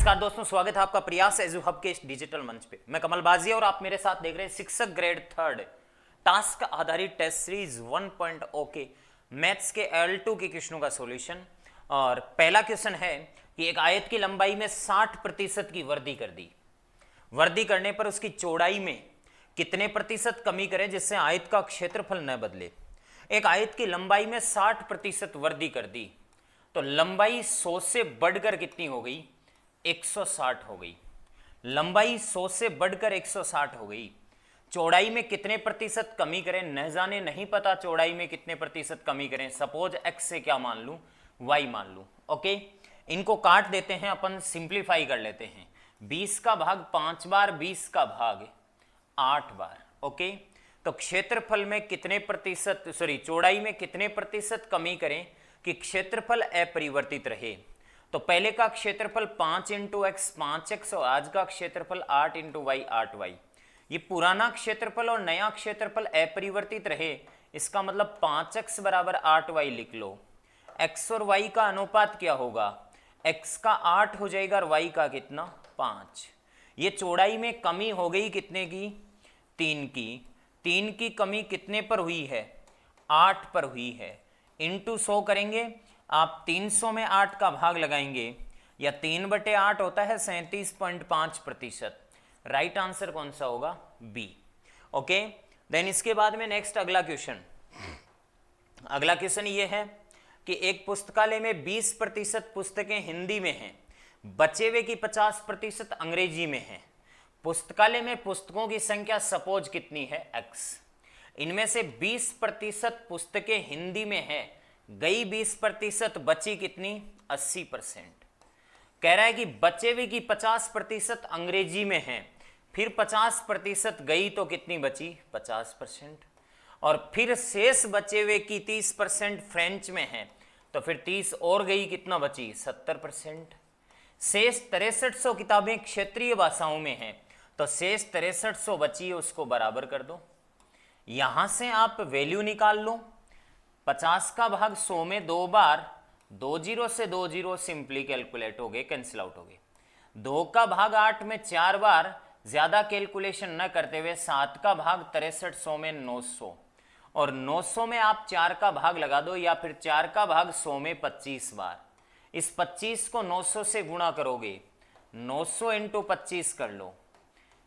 नमस्कार दोस्तों, स्वागत है आपका प्रयास एजू हब के इस डिजिटल मंच पे। मैं कमल बाजी और आप मेरे साथ देख रहे हैं शिक्षक ग्रेड 3 टास्क आधारित टेस्ट सीरीज 1.0 के मैथ्स के L2 के क्वेश्चनों का सॉल्यूशन। और पहला क्वेश्चन है कि एक आयत की लंबाई में 60% की वृद्धि कर दी। वृद्धि करने पर उसकी चौड़ाई में कितने प्रतिशत कमी करें जिससे आयत का क्षेत्रफल न बदले। एक आयत की लंबाई में 60% वृद्धि कर दी तो लंबाई 100 से बढ़कर कितनी हो गई? 160 हो गई। लंबाई 100 से बढ़कर 160 हो गई। चौड़ाई में कितने प्रतिशत कमी करें? न जाने, नहीं पता चौड़ाई में कितने प्रतिशत कमी करें। सपोज x से क्या मान लूं? y मान लूं। ओके, इनको काट देते हैं, अपन सिंप्लीफाई कर लेते हैं। 20 का भाग 5 बार, 20 का भाग 8 बार। ओके, तो क्षेत्रफल में कितने प्रतिशत, चौड़ाई में कितने प्रतिशत कमी करें कि क्षेत्रफल अपरिवर्तित रहे? तो पहले का क्षेत्रफल 5 इंटू एक्स 5x और आज का क्षेत्रफल 8 इंटू वाई 8y। ये पुराना क्षेत्रफल और नया क्षेत्रफल अपरिवर्तित रहे, इसका मतलब 5x बराबर 8y लिख लो। x और y का अनुपात क्या होगा? x का 8 हो जाएगा और y का कितना? 5। ये चौड़ाई में कमी हो गई कितने की? 3 की। 3 की कमी कितने पर हुई है? 8 पर हुई है। इंटू 100 करेंगे आप, 300 में 8 का भाग लगाएंगे या 3/8 होता है 37.5%। राइट आंसर कौन सा होगा? बी। ओके, देन इसके बाद में नेक्स्ट अगला क्वेश्चन। अगला क्वेश्चन ये है कि एक पुस्तकालय में 20% पुस्तकें हिंदी में हैं, बचे हुए की 50% अंग्रेजी में हैं। पुस्तकालय में पुस्तकों की संख्या सपोज कितनी है? x। इनमें से 20% पुस्तकें हिंदी में हैं, गई 20%, बची कितनी? 80%। कह रहा है कि बचे हुए की 50% अंग्रेजी में है, फिर 50% गई तो कितनी बची? 50%। और फिर शेष बचे हुए की 30% फ्रेंच में है, तो फिर 30 और गई, कितना बची? 70%। शेष 6300 किताबें क्षेत्रीय भाषाओं में हैं, तो शेष 6300 बची है, उसको बराबर कर दो। यहां से आप वैल्यू निकाल लो। 50 का भाग 100 में 2 बार, 2 जीरो से 2 जीरो सिंपली कैलकुलेट हो गए, कैंसिल आउट हो गए। 2 का भाग 8 में 4 बार, ज्यादा कैलकुलेशन न करते हुए 7 का भाग 6300 में 900, और 900 में आप 4 का भाग लगा दो या फिर 4 का भाग 100 में 25 बार। इस 25 को 900 से गुणा करोगे, 900 इंटू 25 कर लो।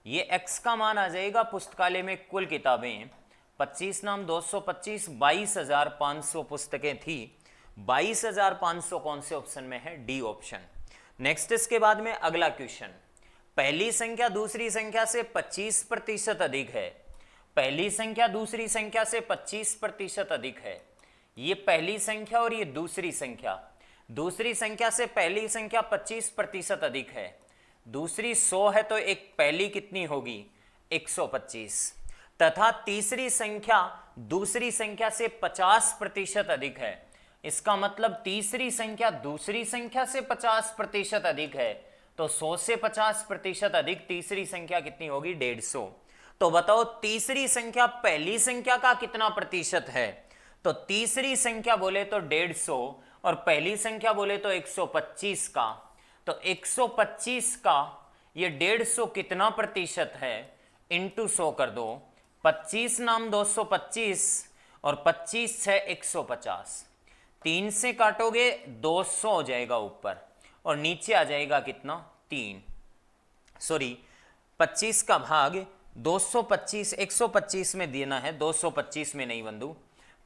ये x का मान आ जाएगा। पुस्तकालय में कुल किताबें 25 नाम 225, 22,500 पुस्तकें थी। 22,500 कौन से ऑप्शन में है? D option. नेक्स्ट इसके बाद में अगला क्वेश्चन। पहली संख्या दूसरी संख्या से 25% अधिक है। पहली संख्या दूसरी संख्या से 25% अधिक है। ये पहली संख्या और ये दूसरी संख्या। दूसरी संख्या से पहली संख्या 25% अधिक है। दूसरी 100 है तो एक पहली कितनी होगी? 125। तथा तीसरी संख्या दूसरी संख्या से 50% अधिक है। इसका मतलब तीसरी संख्या दूसरी संख्या से 50% अधिक है, तो 100 से 50% अधिक तीसरी संख्या कितनी होगी? 150। तो बताओ तीसरी संख्या पहली संख्या का कितना प्रतिशत है? तो तीसरी संख्या बोले तो 150 और पहली संख्या बोले तो 125 का। तो 125 का ये 150 कितना प्रतिशत है? इंटू 100 कर दो। 25 नाम 225 और 25 है 150। 3 से काटोगे 200 हो जाएगा ऊपर और नीचे आ जाएगा कितना? 3। 25 का भाग 225, 125 में देना है, 225 में नहीं बंधु।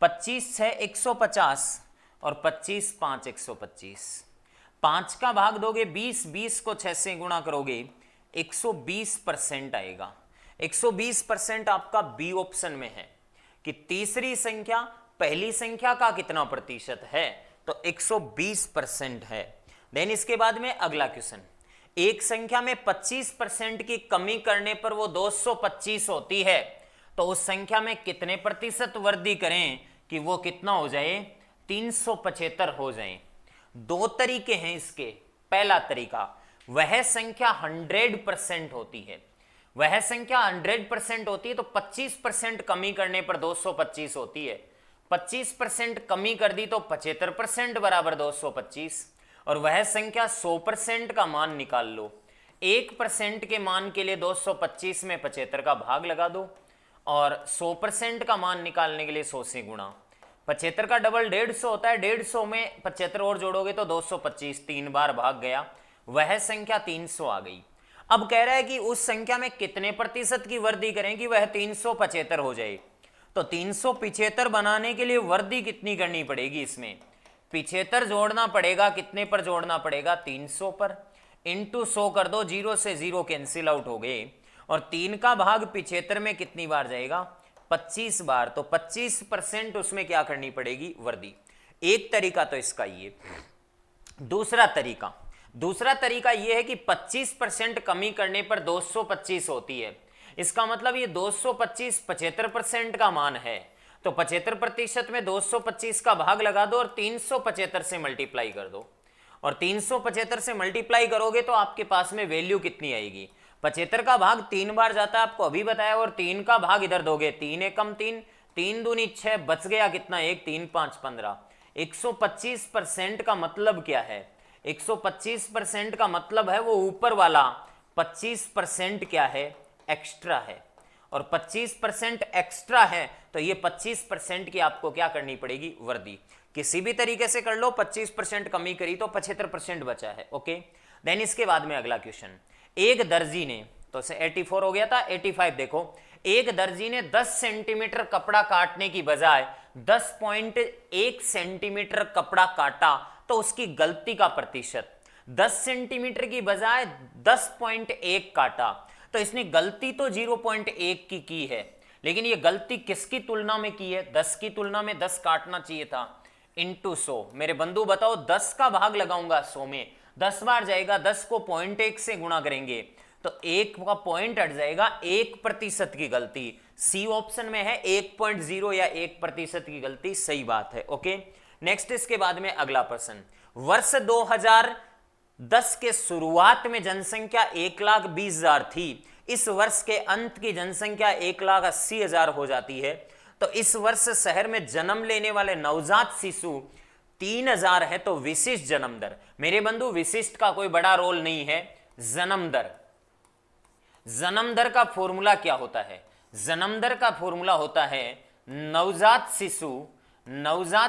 25 है 150 और 25 5 125। 5 का भाग दोगे 20, 20 को 6 से गुणा करोगे 120% आएगा। 120% आपका बी ऑप्शन में है कि तीसरी संख्या पहली संख्या का कितना प्रतिशत है? तो 120% है। देन इसके बाद में अगला क्वेश्चन। एक संख्या में 25% की कमी करने पर वो 225 होती है, तो उस संख्या में कितने प्रतिशत वृद्धि करें कि वो कितना हो जाए? 375 हो जाए। दो तरीके हैं इसके। पहला तरीका, वह संख्या 100% होती है। वह संख्या 100% होती है तो 25% कमी करने पर 225 होती है। 25% कमी कर दी तो 75% बराबर 225। और वह संख्या 100% का मान निकाल लो। 1% के मान के लिए 225 में 75 का भाग लगा दो और 100% का मान निकालने के लिए 100 से गुणा। 75 का डबल 150 होता है, 150 में 75 और जोड़ोगे तो 225, 3 बार भाग गया, वह संख्या 300 आ गई। अब कह रहा है कि उस संख्या में कितने प्रतिशत की वृद्धि करें कि वह 375 हो जाए। तो 375 बनाने के लिए वृद्धि कितनी करनी पड़ेगी, इसमें 75 जोड़ना पड़ेगा, कितने पर जोड़ना पड़ेगा, 300 पर, इंटू 100 कर दो, 0 से 0 कैंसिल आउट हो गए, और 3 का भाग 75 में कितनी बार जाएगा, 25 बार। तो 25% उसमें क्या करनी पड़ेगी, वृद्धि। एक तरीका तो इसका ये। दूसरा तरीका यह है कि 25% कमी करने पर 225 होती है। इसका मतलब ये 225 75% का मान है, तो 75% में 225 का भाग लगा दो और 375 से मल्टीप्लाई कर दो, और 375 से मल्टीप्लाई करोगे तो आपके पास में वैल्यू कितनी आएगी। 75 का भाग 3 बार जाता है, आपको अभी बताया, और 3 का भाग इधर दोगे, 3 एकम 3, 3 दूनी 6, बच गया कितना, 1, 3, 5, 15। 125% का मतलब क्या है, 125% का मतलब है वो ऊपर वाला 25% क्या है, एक्स्ट्रा है, और 25% एक्स्ट्रा है, तो ये 25% की आपको क्या करनी पड़ेगी, वृद्धि। किसी भी तरीके से कर लो, 25% कमी करी तो 75% बचा है। ओके, देन इसके बाद में अगला क्वेश्चन, एक दर्जी ने, तो 84 हो गया था, 85 देखो, एक दर्जी ने 10 सेंटीमीटर कपड़ा काटने की बजाय 10.1 सेंटीमीटर कपड़ा काटा, तो उसकी गलती का प्रतिशत, 10 सेंटीमीटर की बजाय 10.1 काटा, तो इसने गलती तो 0.1 की है, लेकिन ये गलती किसकी तुलना में की है, 10 की तुलना में 10 काटना चाहिए था, इंटू 100। मेरे बंधु बताओ, 10 का भाग लगाऊंगा 100 में, 10 बार जाएगा, 10 को 0.1 से गुणा करेंगे तो 1 का पॉइंट हट जाएगा, 1% की गलती। सी ऑप्शन में है 1.0 या 1% की गलती, सही बात है। ओके, नेक्स्ट इसके बाद में अगला प्रश्न, वर्ष 2010 के शुरुआत में जनसंख्या 1,20,000 थी, इस वर्ष के अंत की जनसंख्या 1,80,000 हो जाती है, तो इस वर्ष शहर में जन्म लेने वाले नवजात शिशु 3,000 है, तो विशिष्ट जन्म दर, मेरे बंधु विशिष्ट का कोई बड़ा रोल नहीं है, जन्म दर, जन्म दर का फॉर्मूला क्या होता है, जन्म दर का फॉर्मूला होता है नवजात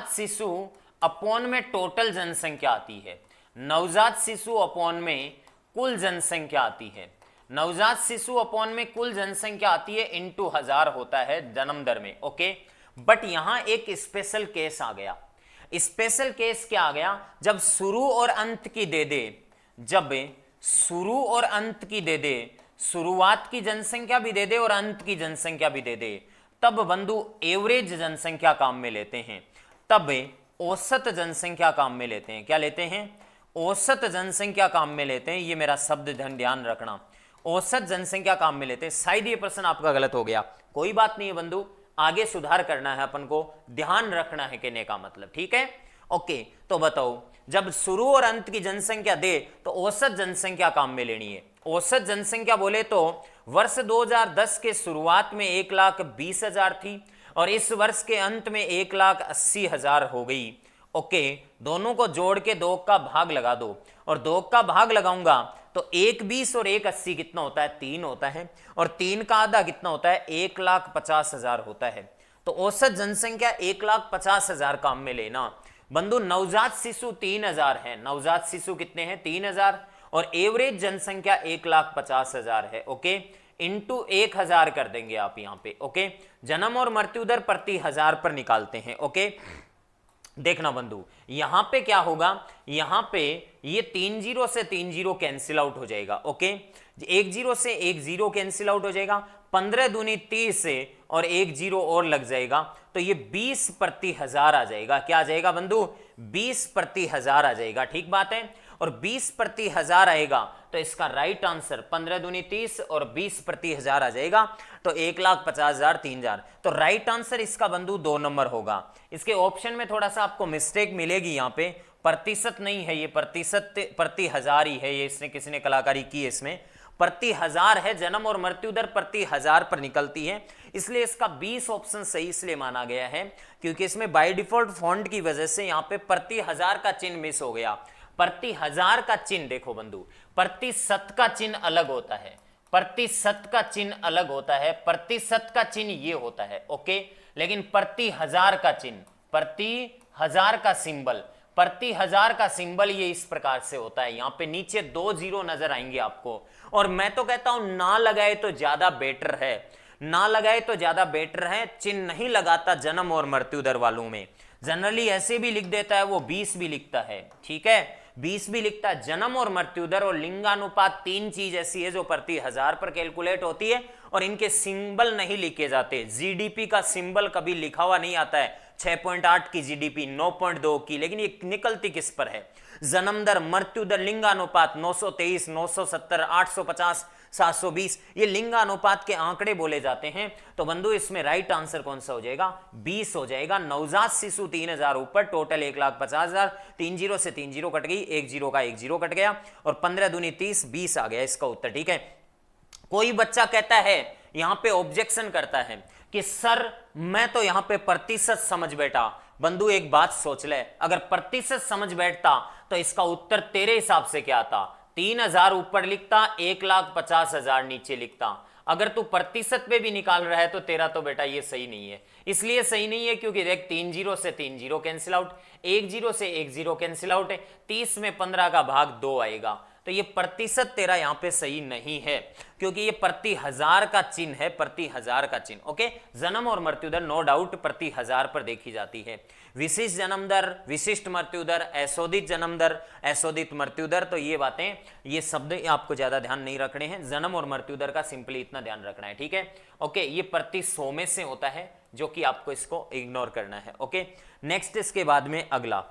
शिशु अपॉन में टोटल जनसंख्या आती है, नवजात शिशु अपॉन में कुल जनसंख्या आती है, नवजात शिशु अपॉन में कुल जनसंख्या आती है, इंटू 1000 होता है जन्म दर में। ओके, बट यहां एक स्पेशल केस आ गया। स्पेशल केस क्या आ गया, जब शुरू और अंत की दे दे, जब शुरू और अंत की दे दे, शुरुआत की जनसंख्या भी दे दे और अंत की जनसंख्या भी दे दे, तब बंधु एवरेज जनसंख्या काम में लेते हैं, तब औसत जनसंख्या काम में लेते हैं। क्या लेते हैं, औसत जनसंख्या काम में लेते हैं। ये मेरा शब्द ध्यान रखना, औसत जनसंख्या काम में लेते हैं। शायद ये प्रश्न आपका गलत हो गया, कोई बात नहीं है बंधु, आगे सुधार करना है अपन को, ध्यान रखना है कहने का मतलब, ठीक है। ओके, तो बताओ, जब शुरू और अंत की जनसंख्या दे तो औसत जनसंख्या काम में लेनी है। औसत जनसंख्या बोले तो वर्ष 2010 के शुरुआत में 1,20,000 थी और इस वर्ष के अंत में 1,80,000 हो गई। ओके, दोनों को जोड़ के 2 का भाग लगा दो, और 2 का भाग लगाऊंगा तो 1,20 और 1,80 कितना होता है, 3 होता है, और 3 का आधा कितना होता है, 1,50,000 होता है। तो औसत जनसंख्या 1,50,000 काम में लेना। बंधु नवजात शिशु 3,000 है, नवजात शिशु कितने हैं, 3,000, और एवरेज जनसंख्या 1,50,000 है। ओके, इंटू 1,000 कर देंगे आप यहाँ पे। ओके, जन्म और मृत्यु दर प्रति 1000 पर निकालते हैं। ओके, देखना बंधु, यहां पे क्या होगा, यहां पे ये 3 0 से 3 0 कैंसिल आउट हो जाएगा। ओके, 1 0 से 1 0 कैंसिल आउट हो जाएगा, 15 दूनी 30 से और 1 0 और लग जाएगा, तो ये 20 प्रति 1000 आ जाएगा। क्या आ जाएगा बंधु, 20 प्रति 1000 आ जाएगा। ठीक बात है, और 20 प्रति 1000 आएगा तो इसका राइट आंसर 15 दूनी 30 और 20 प्रति 1000 आ जाएगा, तो 1,50,000 3,000। तो राइट आंसर इसका बंधु 2 नंबर होगा। इसके ऑप्शन में थोड़ा सा आपको मिस्टेक मिलेगी, यहाँ पे प्रतिशत नहीं है, ये प्रतिशत प्रति 1000 ही है, ये इसने किसी ने कलाकारी की है, इसमें प्रति 1000 है, जन्म और मृत्यु दर प्रति 1000 पर निकलती है, इसलिए इसका 20 ऑप्शन सही इसलिए माना गया है क्योंकि इसमें बाय डिफॉल्ट फॉन्ट की वजह से यहाँ पे प्रति 1000 का चिन्ह मिस हो गया। प्रति हजार का चिन्ह देखो बंधु, प्रतिशत का चिन्ह अलग होता है, प्रतिशत का चिन्ह अलग होता है, प्रतिशत का चिन्ह ये होता है, ओके। लेकिन प्रति हजार का चिन्ह, प्रति हजार का सिंबल, प्रति हजार का सिंबल ये इस प्रकार से होता है। यहां पे नीचे 2 जीरो नजर आएंगे आपको, और मैं तो कहता हूं ना लगाए तो ज्यादा बेटर है, ना लगाए तो ज्यादा बेटर है। चिन्ह नहीं लगाता जन्म और मृत्यु दर वालों में, जनरली ऐसे भी लिख देता है वो, 20 भी लिखता है, ठीक है, 20 भी लिखता है। जन्म और मृत्यु दर और लिंगानुपात 3 चीज ऐसी है जो प्रति हजार पर कैलकुलेट होती है, और इनके सिंबल नहीं लिखे जाते। जीडीपी का सिंबल कभी लिखा हुआ नहीं आता है, 6.8 की जीडीपी, 9.2 की, लेकिन ये निकलती किस पर है? जन्म दर, मृत्यु दर, लिंगानुपात 923, 970, 850, 720, ये लिंगानुपात के आंकड़े बोले जाते हैं। तो बंधु इसमें राइट आंसर कौन सा हो जाएगा? 20 हो जाएगा। नवजात शिशु 3000 ऊपर, टोटल 1,50,000, 3 जीरो से 3 जीरो कट गई, 1 जीरो का 1 जीरो कट गया, और 15 दूनी 30, 20 आ गया इसका उत्तर, ठीक है। कोई बच्चा कहता है, यहां पे ऑब्जेक्शन करता है कि सर मैं तो यहां पे प्रतिशत समझ बैठा। बंधु एक बात सोच ले, अगर प्रतिशत समझ बैठता तो इसका उत्तर तेरे हिसाब से क्या आता? 3000 ऊपर लिखता, 1,50,000 नीचे लिखता। अगर तू प्रतिशत पे भी निकाल रहा है तो तेरा तो बेटा ये सही नहीं है। इसलिए सही नहीं है क्योंकि देख 3 जीरो से 3 जीरो कैंसिल आउट, 1 जीरो से 1 जीरो कैंसिल आउट है, 30 में 15 का भाग 2 आएगा। तो ये प्रतिशत तेरा यहां पे सही नहीं है, क्योंकि ये प्रति हजार का चिन्ह है, प्रति हजार का चिन्ह, ओके। जन्म और मृत्यु दर नो डाउट प्रति हजार पर देखी जाती है। विशिष्ट जन्म दर, विशिष्ट मृत्यु दर, ऐशोदित जन्म दर, ऐशोदित मृत्यु दर, तो ये बातें, ये शब्द आपको ज्यादा ध्यान नहीं रखने हैं। जन्म और मृत्यु दर का सिंपली इतना ध्यान रखना है, ठीक है, ओके। ये प्रति 100 में से होता है, जो कि आपको इसको इग्नोर करना है, ओके। नेक्स्ट इसके बाद में अगला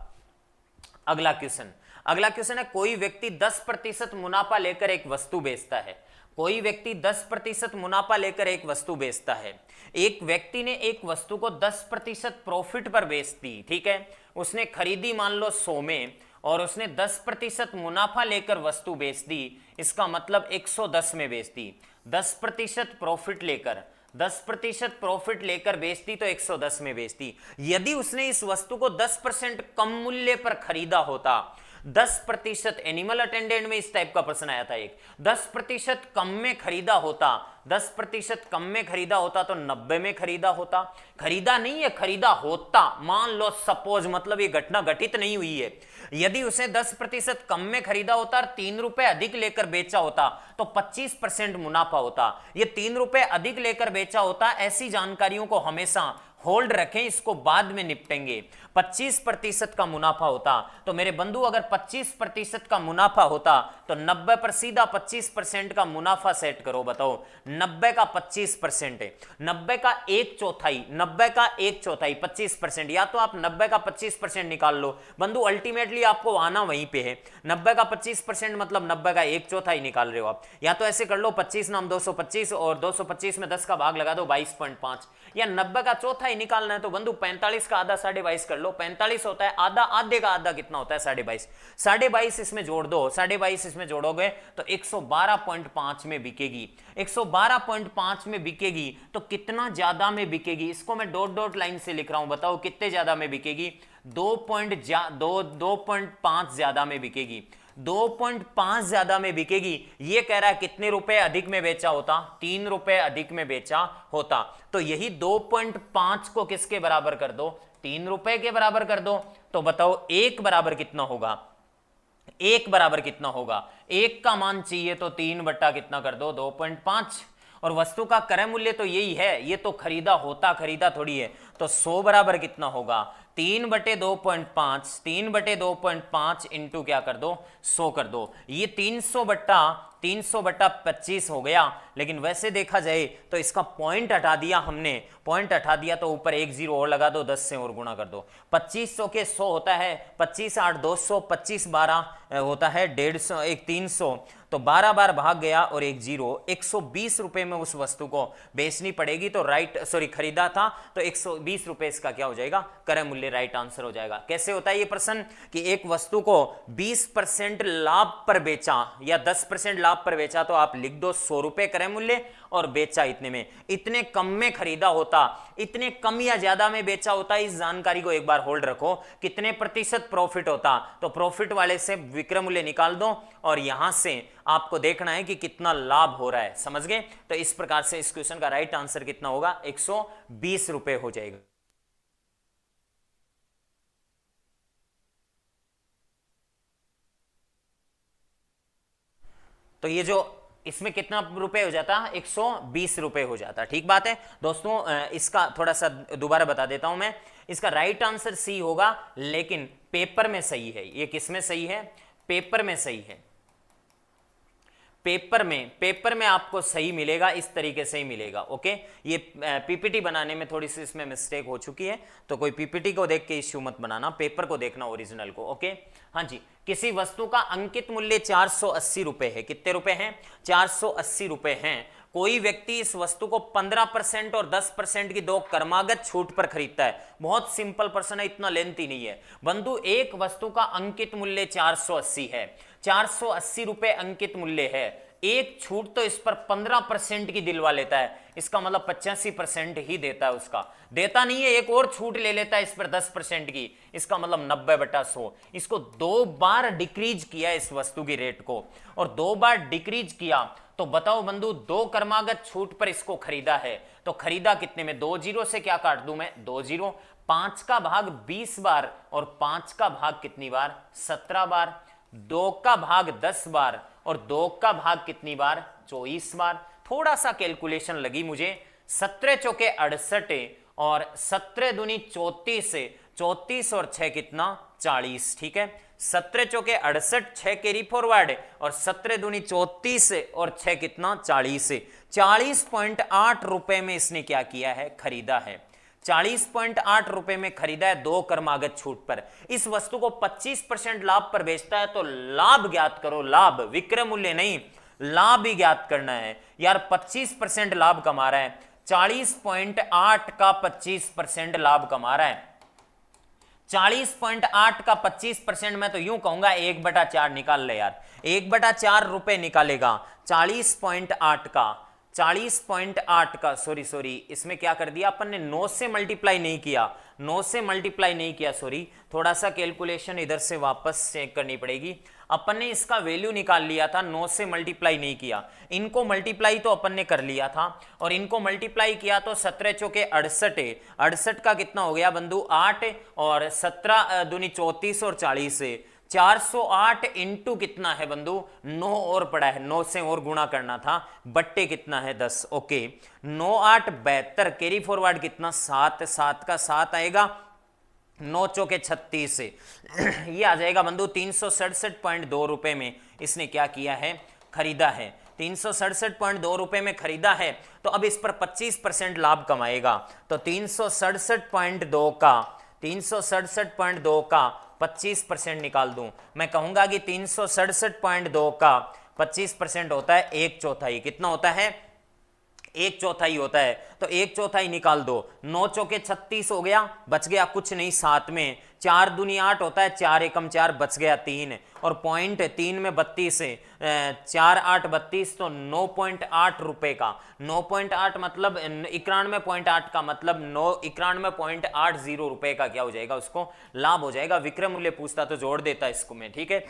क्वेश्चन, अगला क्वेश्चन है, कोई व्यक्ति 10% मुनाफा लेकर एक वस्तु बेचता है। कोई व्यक्ति 10% मुनाफा लेकर एक वस्तु बेचता है। एक व्यक्ति ने एक वस्तु को 10% प्रॉफिट पर बेच दी, ठीक है। उसने खरीदी मान लो 100 में, और उसने 10% मुनाफा लेकर वस्तु बेच दी। इसका मतलब 110 में बेच दी। 10% प्रॉफिट लेकर, 10% प्रॉफिट लेकर बेचती तो 110 में बेचती। यदि उसने इस वस्तु को 10% कम मूल्य पर खरीदा होता, 10%, एनिमल अटेंडेंट में इस टाइप का प्रश्न आया था एक, 10% कम में खरीदा होता, 10% कम में खरीदा होता तो 90 में खरीदा होता। खरीदा नहीं है, खरीदा होता, मान लो सपोज, मतलब ये घटना घटित नहीं हुई है। यदि उसे 10% कम में खरीदा होता और 3 रुपए अधिक लेकर बेचा होता तो 25% मुनाफा होता। ये 3 रुपए अधिक लेकर बेचा होता। ऐसी जानकारियों को हमेशा होल्ड रखें, इसको बाद में निपटेंगे। 25% का मुनाफा होता तो मेरे बंधु, अगर 25% का मुनाफा होता तो 90 पर सीधा 25% का मुनाफा सेट करो। बताओ 90 का 25% है, 90 का 1/4, 90 का 1/4 25%, या तो आप 90 का 25% निकाल लो बंधु, अल्टीमेटली आपको आना वहीं पे है। 90 का 25% मतलब 90 का 1/4 निकाल रहे हो आप, या तो ऐसे कर लो 25 नाम 225, और 225 में 10 का भाग लगा दो 22.5, या 90 का चौथा ही निकालना है तो बंधु 45 का आधा 22.5 कर लो। 45 होता है आधा, आधे का आधा कितना होता है? 22.5। 22.5 इसमें जोड़ दो, 22.5 इसमें जोड़ोगे तो 112.5 में बिकेगी। 112.5 में बिकेगी तो कितना ज्यादा में बिकेगी? इसको मैं डॉट डॉट लाइन से लिख रहा हूं, बताओ कितने ज्यादा में बिकेगी? 2.5 ज्यादा में बिकेगी। 2.5 ज्यादा में बिकेगी। ये कह रहा है कितने रुपए अधिक में बेचा होता? 3 रुपए अधिक में बेचा होता। तो यही 2.5 को किसके बराबर कर दो? 3 रुपए के बराबर कर दो। तो बताओ 1 बराबर कितना होगा? 1 बराबर कितना होगा? 1 का मान चाहिए तो 3 बट्टा कितना कर दो? 2.5। और वस्तु का क्रय मूल्य तो यही है, ये तो खरीदा होता, खरीदा थोड़ी है। तो 100 बराबर कितना होगा? 3/2.5, 3/2.5 इंटू क्या कर दो? 100 कर दो। ये 300/25 हो गया। लेकिन वैसे देखा जाए तो इसका पॉइंट हटा दिया हमने, पॉइंट हटा दिया तो ऊपर 1 0 और लगा दो, 10 से और गुणा कर दो। 2500 के 100 होता है 25 8 200, 25 12 होता है 150, 1 300, तो 12 बार भाग गया और 1 0, 120 रुपए में उस वस्तु को बेचनी पड़ेगी। तो खरीदा था तो 120 रुपए इसका क्या हो जाएगा? क्रय मूल्य, राइट आंसर हो जाएगा। कैसे होता है ये प्रश्न कि एक वस्तु को 20% लाभ पर बेचा या 10% लाभ लाभ पर बेचा तो आप लिख दो 100 रुपए क्रय मूल्य और बेचा इतने में। इतने कम में खरीदा होता, इतने कम या ज्यादा में बेचा होता, इस जानकारी को एक बार होल्ड रखो। कितने प्रतिशत प्रॉफिट होता, तो प्रॉफिट वाले से विक्रय मूल्य निकाल दो और यहां से आपको देखना है कि कितना लाभ हो रहा है। समझ गए? तो इस प्रकार से इस क्वेश्चन का राइट आंसर कितना होगा, 120 रुपए हो जाएगा। तो ये जो इसमें कितना रुपए हो जाता, 120 रुपए हो जाता। ठीक बात है दोस्तों। इसका थोड़ा सा दोबारा बता देता हूं मैं। इसका राइट आंसर सी होगा, लेकिन पेपर में सही है। ये किस में सही है? पेपर में सही है। पेपर में आपको सही मिलेगा, इस तरीके से ही मिलेगा। ओके, ये पीपीटी बनाने में थोड़ी सी इसमें मिस्टेक हो चुकी है, तो कोई पीपीटी को देख के इश्यू मत बनाना, पेपर को देखना, ओरिजिनल को। ओके, हाँ जी। किसी वस्तु का अंकित मूल्य 480 रुपए है। कितने रुपए हैं? 480 रुपए हैं। कोई व्यक्ति इस वस्तु को 15% और 10% की दो क्रमागत छूट पर खरीदता है। बहुत सिंपल प्रश्न है, इतना लेंथी नहीं है बंधु। एक वस्तु का अंकित मूल्य 480 है, 480 रुपए अंकित मूल्य है। एक छूट तो इस पर 15% की दिलवा लेता है, इसका मतलब 85% ही देता है। उसका देता नहीं है, एक और छूट ले लेता है इस पर 10% की, इसका मतलब 90/100। इसको 2 बार डिक्रीज किया इस वस्तु की रेट को, और 2 बार डिक्रीज किया तो बताओ बंधु, 2 क्रमागत छूट पर इसको खरीदा है। तो खरीदा कितने में? 2 जीरो से क्या काट दूं मैं? 2 जीरो। 5 का भाग 20 बार और 5 का भाग कितनी बार? 17 बार। 2 का भाग 10 बार और 2 का भाग कितनी बार? 24 बार। थोड़ा सा कैलकुलेशन लगी मुझे। 17 चौके 68 और 17 दूनी 34, 34 और 6 कितना? 40। ठीक है, 17 चौके 68, 6 कैरी फॉरवर्ड और 17 दूनी 34 और 6 कितना? 40। 40.8 रुपए में इसने क्या किया है? खरीदा है। 40.8 रुपए में खरीदा है 2 क्रमागत छूट पर। इस वस्तु को 25% लाभ पर बेचता है, तो लाभ ज्ञात करो। लाभ, विक्रय मूल्य नहीं, लाभ ही ज्ञात करना है यार। 25% लाभ कमा रहा है, 40.8 का 25% लाभ कमा रहा है। 40.8 का 25% मैं तो यूं कहूंगा 1/4 निकाल ले यार। 1/4 रुपए निकालेगा 40.8 का। 40.8 का सॉरी इसमें क्या कर दिया अपन ने? 9 से मल्टीप्लाई नहीं किया, 9 से मल्टीप्लाई नहीं किया, सॉरी। थोड़ा सा कैलकुलेशन इधर से वापस चेक करनी पड़ेगी। अपन ने इसका वैल्यू निकाल लिया था, 9 से मल्टीप्लाई नहीं किया। इनको मल्टीप्लाई तो अपन ने कर लिया था, और इनको मल्टीप्लाई किया तो 17 चौके 68, 68 का कितना हो गया बंधु? 8 और 17 दूनी 34 और 40, 408 इंटू कितना है बंधु? 9 और पड़ा है, 9 से और गुणा करना था, बट्टे कितना है? 10। ओके, 9 8 72, कैरी फॉरवर्ड कितना? 7, 7 का 7 आएगा, 9 चौके 36 ये आ जाएगा बंधु 367.2 रुपए में इसने क्या किया है? खरीदा है। 367.2 रुपए में खरीदा है, तो अब इस पर 25% लाभ कमाएगा। तो 367.2 का 25% निकाल दूं, मैं कहूंगा कि 367.2 का 25% होता है 1/4। कितना होता है? 1/4 होता है। तो 1/4 निकाल दो। 9 चौके 36 हो गया, बच गया कुछ नहीं, 7 में 4 दूनी 8 होता है, 4 एकम 4, बच गया 3, और पॉइंट 3 में 32 है, 4 8 32, तो 9.8 रुपए का। 9.8 मतलब 91.8 का मतलब 91.80 रुपए का क्या हो जाएगा? उसको लाभ हो जाएगा। विक्रय मूल्य पूछता तो जोड़ देता इसको मैं। ठीक है,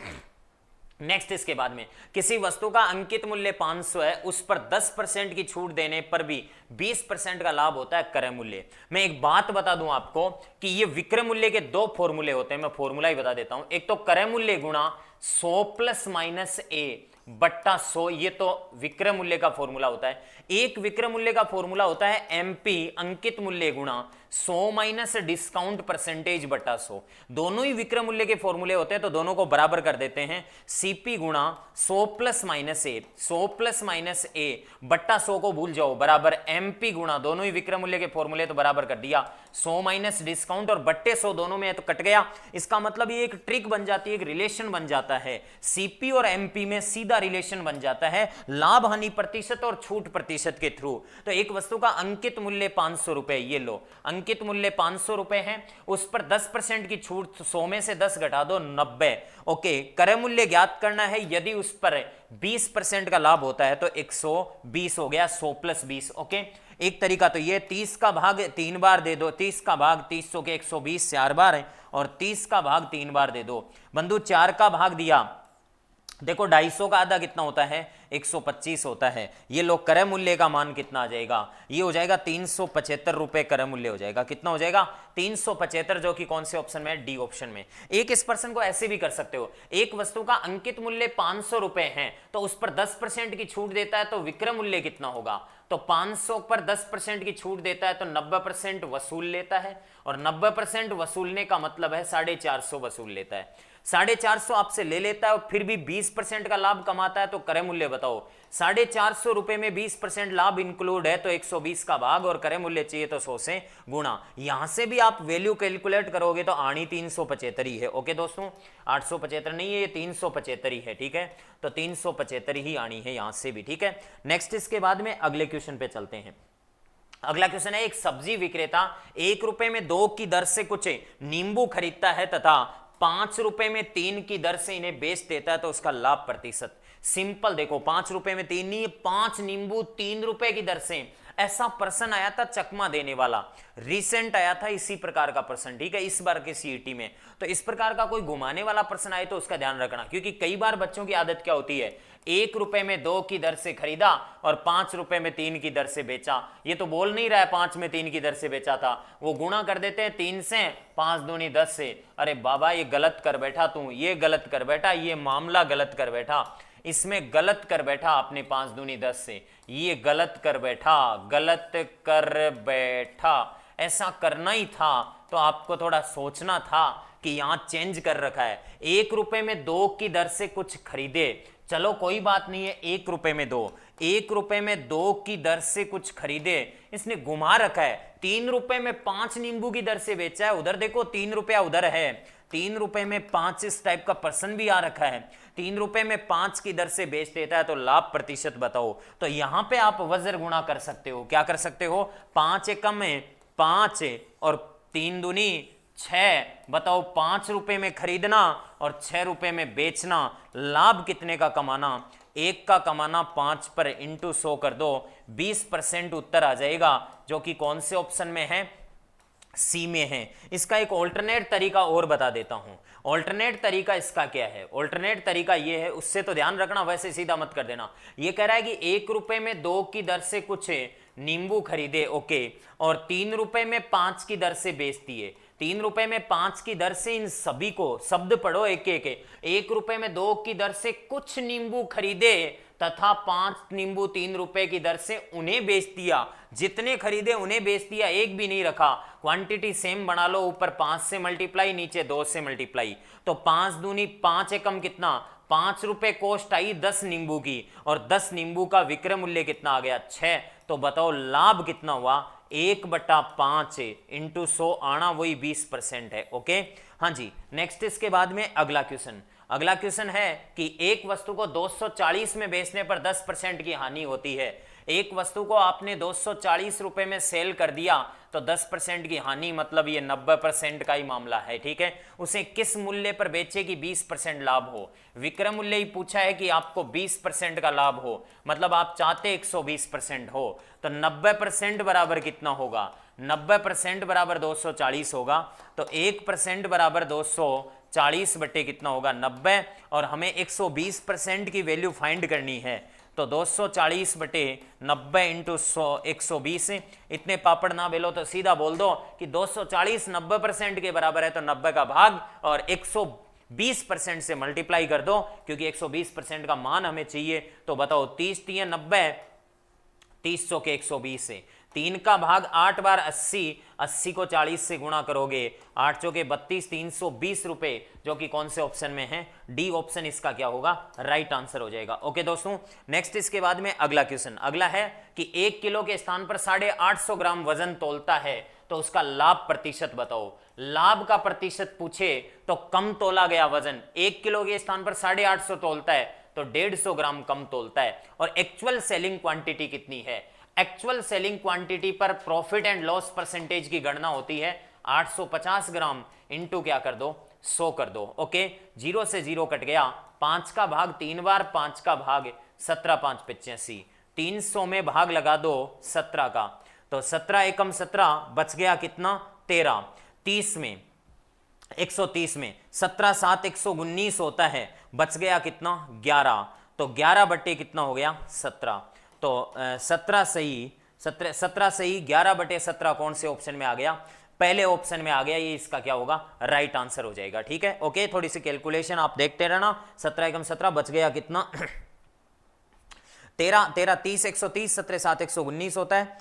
नेक्स्ट इसके बाद में, किसी वस्तु का अंकित मूल्य 500 है, उस पर 10% की छूट देने पर भी 20% का लाभ होता है क्रय मूल्य। मैं एक बात बता दूं आपको कि ये विक्रय मूल्य के 2 फॉर्मूले होते हैं, मैं फॉर्मूला ही बता देता हूं। एक तो क्रय मूल्य गुणा 100 + -a बट्टा 100, ये तो विक्रय मूल्य का फॉर्मूला होता है। एक विक्रय मूल्य का फॉर्मूला होता है MP अंकित मूल्य गुणा 100 - डिस्काउंट परसेंटेज बटा 100। दोनों ही विक्रय मूल्य के फॉर्मूले होते हैं, तो दोनों को बराबर कर देते हैं। CP गुणा 100 + -a, 100 + -a बट्टा 100 को भूल जाओ, बराबर MP गुणा, दोनों ही विक्रय मूल्य के फॉर्मूले तो बराबर कर दिया, 100 - डिस्काउंट और बट्टे 100 दोनों में है तो कट गया। इसका मतलब ये एक ट्रिक बन जाती है, एक रिलेशन बन जाता है। CP और MP में सीधा रिलेशन बन जाता है लाभ हानि प्रतिशत और छूट प्रतिशत के थ्रू। तो एक वस्तु का अंकित मूल्य 500 रुपए, ये लो, अंकित मूल्य 500 रुपए है, उस पर 10% की छूट, 100 में से 10 घटा दो 90। ओके, क्रय मूल्य ज्ञात करना है, यदि उस पर 20% का लाभ होता है तो 120 हो गया, 100 + 20। ओके, एक तरीका तो ये 30 का भाग 3 बार दे दो, 30 का भाग 300 के 120 4 बार है, और 30 का भाग 3 बार दे दो। बंधु 4 का भाग दिया, देखो 250 का आधा कितना होता है, 125 होता है। ये लोग क्रय मूल्य का मान कितना आ जाएगा, ये हो जाएगा 375 रुपए क्रय मूल्य हो जाएगा। कितना हो जाएगा, 375, जो कि कौन से ऑप्शन में है, डी ऑप्शन में। एक इस प्रश्न को ऐसे भी कर सकते हो, एक वस्तु का अंकित मूल्य 500 रुपए है, तो उस पर 10% की छूट देता है तो विक्रय मूल्य कितना होगा, तो 500 पर 10% की छूट देता है तो 90% वसूल लेता है, और 90% वसूलने का मतलब है 450 वसूल लेता है। 450 आपसे ले लेता है और फिर भी 20% का लाभ कमाता है, तो क्रय मूल्य बताओ। 450 रुपए में 20% लाभ इंक्लूड है तो 120 का भाग, और क्रय मूल्य चाहिए तो 100 से गुणा। यहां से भी आप वैल्यू कैलकुलेट करोगे तो आनी 375 ही है। ओके दोस्तों, 875 नहीं है, ये 375 ही है। ठीक है, तो 375 ही आनी है यहां से भी। ठीक है, नेक्स्ट इसके बाद में अगले क्वेश्चन पे चलते हैं। अगला क्वेश्चन है, एक सब्जी विक्रेता 1 रुपए में 2 की दर से कुछ नींबू खरीदता है तथा 5 रुपए में 3 की दर से इन्हें बेच देता है, तो उसका लाभ प्रतिशत। सिंपल देखो, 5 रुपए में 3 नहीं, 5 नींबू 3 रुपए की दर से। ऐसा प्रश्न आया था चकमा देने वाला, रिसेंट आया था इसी प्रकार का प्रश्न। ठीक है, इस बार के सीईटी में। तो इस प्रकार का कोई घुमाने वाला प्रश्न आए तो उसका ध्यान रखना, क्योंकि कई बार बच्चों की आदत क्या होती है, 1 रुपए में 2 की दर से खरीदा और 5 रुपए में 3 की दर से बेचा। ये तो बोल नहीं रहा है 5 में 3 की दर से बेचा था, वो गुणा कर देते हैं 3 से, 5 दूनी 10 से। अरे बाबा, ये गलत कर बैठा तू, ये गलत कर बैठा, ये मामला गलत कर बैठा, इसमें गलत कर बैठा आपने 5 दूनी 10 से, ये गलत कर बैठा, गलत कर बैठा। ऐसा करना ही था तो आपको थोड़ा सोचना था कि यहां चेंज कर रखा है। 1 रुपए में 2 की दर से कुछ खरीदे, चलो कोई बात नहीं है, 1 रुपए में 2, 1 रुपए में 2 की दर से कुछ खरीदे, इसने घुमा रखा है। 3 रुपए में 5 नींबू की दर से बेचा है, उधर देखो 3 रुपया उधर है, 3 रुपए में 5, इस टाइप का प्रश्न भी आ रखा है। 3 रुपए में 5 की दर से बेच देता है तो लाभ प्रतिशत बताओ। तो यहां पे आप वज्र गुणा कर सकते हो, क्या कर सकते हो, 5 एकम में 5 और 3 दूनी 6, बताओ 5 रुपए में खरीदना और 6 रुपए में बेचना, लाभ कितने का कमाना, 1 का कमाना, 5 पर इंटू 100 कर दो, 20% उत्तर आ जाएगा, जो कि कौन से ऑप्शन में है, सी में है। इसका एक ऑल्टरनेट तरीका और बता देता हूं। ऑल्टरनेट तरीका इसका क्या है, ऑल्टरनेट तरीका ये है, उससे तो ध्यान रखना, वैसे सीधा मत कर देना। ये कह रहा है कि 1 रुपए में 2 की दर से कुछ नींबू खरीदे, ओके, और 3 रुपए में 5 की दर से बेच दिए। 3 रुपए में 5 की दर से, इन सभी को शब्द पढ़ो एक एक। 1 रुपए में 2 की दर से कुछ नींबू खरीदे तथा 5 नींबू 3 रुपए की दर से उन्हें बेच दिया। जितने खरीदे उन्हें बेच दिया, एक भी नहीं रखा। क्वांटिटी सेम बना लो, ऊपर 5 से मल्टीप्लाई, नीचे 2 से मल्टीप्लाई, तो 5 दूनी 5 एकम कितना, 5 रुपए कॉस्ट आई 10 नींबू की, और 10 नींबू का विक्रय मूल्य कितना आ गया, 6। तो बताओ लाभ कितना हुआ, 1/5 इंटू 100 आना वही 20% है। ओके, हाँ जी। नेक्स्ट इसके बाद में अगला क्वेश्चन। अगला क्वेश्चन है कि एक वस्तु को 240 में बेचने पर 10% की हानि होती है। एक वस्तु को आपने 240 रुपए में सेल कर दिया तो 10% की हानि, मतलब ये 90% का ही मामला है। ठीक है, उसे किस मूल्य पर बेचे कि 20% लाभ हो। विक्रय मूल्य ही पूछा है कि आपको 20% का लाभ हो, मतलब आप चाहते 120% हो, तो 90% बराबर कितना होगा, 90% बराबर 240 होगा, तो 1% बराबर 240 बटे कितना होगा, 90, और हमें 120% की वैल्यू फाइंड करनी है, तो 240 बटे 90 इंटू 120। इतने पापड़ ना बेलो तो सीधा बोल दो कि 240 90% के बराबर है, तो 90 का भाग और 120% से मल्टीप्लाई कर दो, क्योंकि 120% का मान हमें चाहिए। तो बताओ 30 3 90, 300 के 120 से 3 का भाग 8 बार 80, 80 को 40 से गुणा करोगे, 8 चौके 32, 320 रुपए, जो कि कौन से ऑप्शन में है, डी ऑप्शन इसका क्या होगा, राइट आंसर हो जाएगा। ओके दोस्तों, नेक्स्ट इसके बाद में अगला क्वेश्चन। अगला है कि 1 किलो के स्थान पर 850 ग्राम वजन तोलता है, तो उसका लाभ प्रतिशत बताओ। लाभ का प्रतिशत पूछे तो कम तोला गया वजन, 1 किलो के स्थान पर 850 तोलता है तो 150 ग्राम कम तोलता है, और एक्चुअल सेलिंग क्वांटिटी कितनी है, एक्चुअल सेलिंग क्वांटिटी पर प्रॉफिट एंड लॉस परसेंटेज की गणना होती है 850 ग्राम इंटू क्या कर दो 100 कर दो। ओके, 0 से 0 कट गया, 5 का भाग 3 बार, 5 का भाग 17, 5 85, 300 में भाग लगा दो 17 का, तो 17 एकम 17 बच गया कितना 13, 30 में 130 में 17 7 119 होता है, बच गया कितना 11, तो 11 बटे कितना हो गया 17, तो 17 सही 17 सही 11 बटे 17 कौन से ऑप्शन में आ गया, पहले ऑप्शन में आ गया, ये इसका क्या होगा राइट आंसर हो जाएगा। ठीक है, ओके, थोड़ी सी कैलकुलेशन आप देखते रहना, 17 एकम 17 बच गया कितना 13 13 30 130, 17 7 119 होता है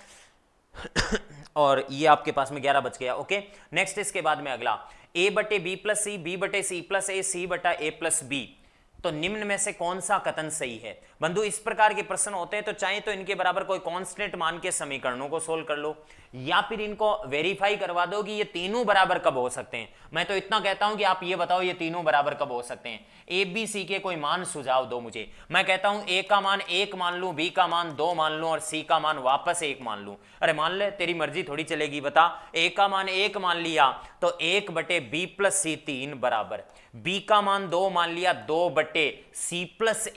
और ये आपके पास में 11 बच गया। ओके, नेक्स्ट इसके बाद में अगला a बटे बी प्लस सी, बी बटे सी प्लस ए, सी बटा ए प्लस बी, तो निम्न में से कौन सा कथन सही है। बंधु इस प्रकार के प्रश्न होते हैं तो चाहे तो इनके बराबर कोई कांस्टेंट मान के समीकरणों को सोल्व कर लो या फिर इनको वेरीफाई करवा दो कि ये तीनों बराबर कब हो सकते हैं। मैं तो इतना कहता हूं कि आप ये बताओ ये तीनों बराबर कब हो सकते हैं, ए बी सी के कोई मान सुझाव दो मुझे। मैं कहता हूं ए का मान 1 मान लूं, बी का मान 2 मान लूं और सी का मान वापस 1 मान लूं। अरे मान ले, तेरी मर्जी थोड़ी चलेगी, बता। ए का मान 1 मान लिया तो 1 बटे बी प्लस सी 3 बराबर, बी का मान 2 मान लिया 2 बटे सी प्लस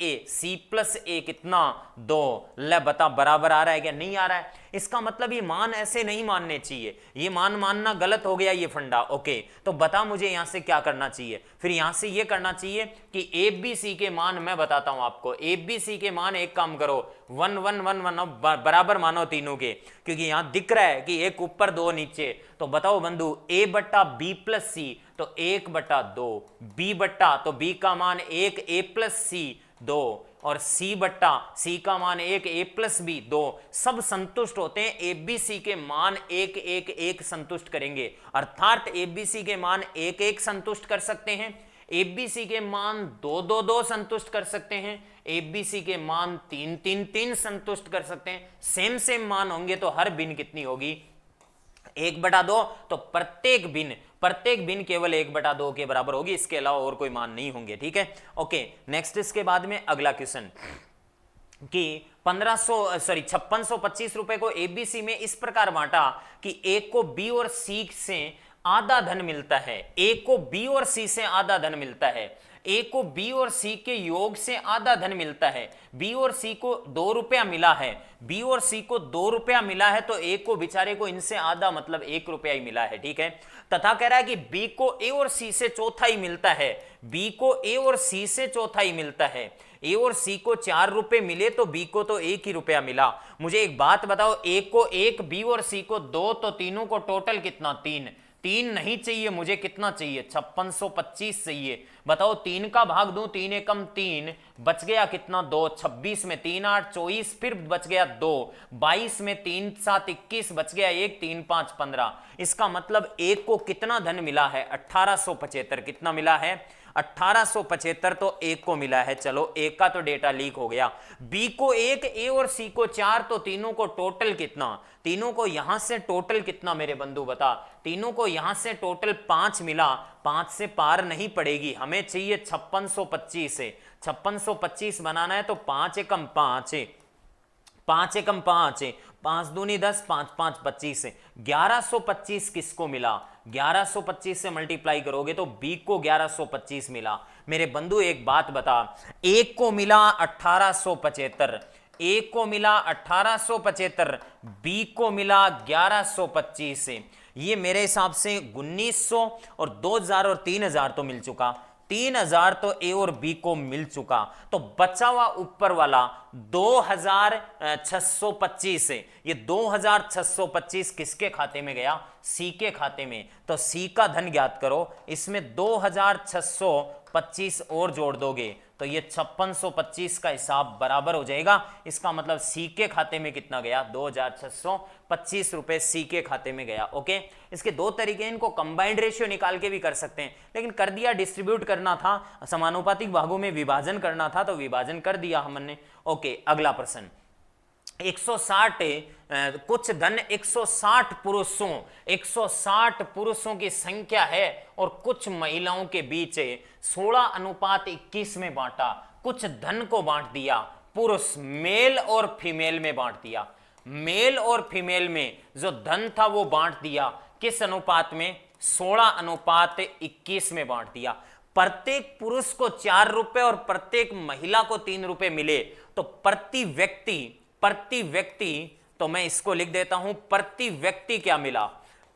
ए कितना 2, ले बता बराबर आ रहा है क्या नहीं आ रहा है। इसका मतलब ये मान ऐसे नहीं मानने चाहिए, ये मान मानना गलत हो गया ये फंडा। ओके, तो बता मुझे यहां से क्या करना चाहिए, फिर यहां से ये करना चाहिए कि ए बी सी के मान मैं बताता हूं आपको, ए बी सी के मान एक काम करो 1 1 1 1 बराबर मानो तीनों के, क्योंकि यहां दिख रहा है कि एक ऊपर 2 नीचे। तो बताओ बंधु ए बट्टा बी प्लस सी तो 1 बटा 2, बी बट्टा तो बी का मान 1 ए प्लस सी 2 और सी बट्टा सी का मान 1 ए प्लस बी 2, सब संतुष्ट होते हैं। ए बी सी के मान 1 1 1 संतुष्ट करेंगे, अर्थात ए बी सी के मान 1 1 संतुष्ट कर सकते हैं, ए बी सी के मान 2 2 2 संतुष्ट कर सकते हैं, ए बी सी के मान 3 3 3 संतुष्ट कर सकते हैं। सेम सेम मान होंगे तो हर बिन कितनी होगी 1 बटा 2, तो प्रत्येक बिन केवल 1 बटा 2 के बराबर होगी, इसके अलावा और कोई मान नहीं होंगे। ठीक है, ओके, नेक्स्ट इसके बाद में अगला क्वेश्चन कि 5625 रुपए को एबीसी में इस प्रकार बांटा कि ए को बी और सी से आधा धन मिलता है, ए को बी और सी से आधा धन मिलता है, ए को बी और सी के योग से आधा धन मिलता है, बी और सी को 2 रुपया मिला है, बी और सी को 2 रुपया मिला है, तो ए को बेचारे को इनसे आधा मतलब 1 रुपया ही मिला है। ठीक है, तथा कह रहा है कि बी को ए और सी से चौथाई मिलता है, बी को ए और सी से चौथाई मिलता है, ए और सी को 4 रुपए मिले तो बी को तो 1 ही रुपया मिला। मुझे एक बात बताओ, ए को 1, बी और सी को 2, तो तीनों को टोटल कितना 3 नहीं चाहिए, मुझे कितना चाहिए 5625 चाहिए। बताओ 3 का भाग दूं, 3 एकम 3, बच गया कितना 2, 26 में 3 8 24, फिर बच गया 2, 22 में 3 7 21, बच गया 1, 3 5 15। इसका मतलब एक को कितना धन मिला है 1875, कितना मिला है 1875, तो एक को मिला है। चलो एक का तो डेटा लीक हो गया, बी को 1, ए और सी को 4, तो तीनों को टोटल कितना, तीनों को यहां से टोटल कितना मेरे बंधु बता, तीनों को यहां से टोटल 5 मिला, 5 से पार नहीं पड़ेगी, हमें चाहिए 5625 से 5625 बनाना है तो 5 एकम 5, 5 एकम 5, 5 दूनी 10, 5 5 25, 1125 किसको मिला, 1125 से मल्टीप्लाई करोगे तो बी को 1125 मिला। मेरे बंधु एक बात बता, एक को मिला 1875, एक को मिला 1875, बी को मिला 1125, ये मेरे हिसाब से 1900 और 2000 और 3000 तो मिल चुका, 3000 तो ए और बी को मिल चुका, तो बचा हुआ ऊपर वाला 2625, ये 2625 किसके खाते में गया, सी के खाते में। तो सी का धन ज्ञात करो, इसमें 2625 और जोड़ दोगे तो ये 5625 का हिसाब बराबर हो जाएगा। इसका मतलब सी के खाते में कितना गया 2625 रुपए सी के खाते में गया। ओके, इसके 2 तरीके, इनको कंबाइंड रेशियो निकाल के भी कर सकते हैं, लेकिन कर दिया, डिस्ट्रीब्यूट करना था, समानुपातिक भागों में विभाजन करना था तो विभाजन कर दिया हमने। ओके, अगला प्रश्न 160 कुछ धन 160 पुरुषों की संख्या है और कुछ महिलाओं के बीच 16:21 में बांटा, कुछ धन को बांट दिया, पुरुष मेल और फीमेल में बांट दिया। मेल और फीमेल में जो धन था वो बांट दिया, किस अनुपात में? 16:21 में बांट दिया। प्रत्येक पुरुष को 4 रुपए और प्रत्येक महिला को 3 रुपए मिले तो प्रति व्यक्ति तो मैं इसको लिख देता हूं, प्रति व्यक्ति क्या मिला?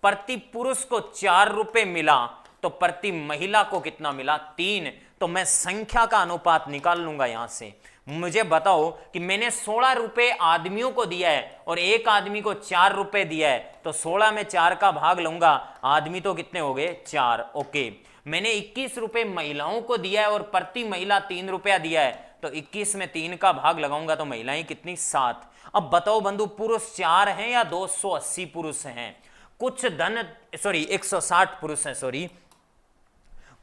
प्रति पुरुष को 4 रुपए मिला तो प्रति महिला को कितना मिला? 3। तो मैं संख्या का अनुपात निकाल लूंगा यहां से। मुझे बताओ कि मैंने 16 रुपए आदमियों को दिया है और एक आदमी को 4 रुपए दिया है, तो 16 में 4 का भाग लूंगा, आदमी तो कितने हो गए? 4। ओके, मैंने 21 रुपए महिलाओं को दिया है और प्रति महिला 3 रुपया दिया है, तो 21 में 3 का भाग लगाऊंगा तो महिलाएं कितनी? 7। अब बताओ बंधु, पुरुष 4 हैं या 280 पुरुष हैं? कुछ धन 160 पुरुष हैं,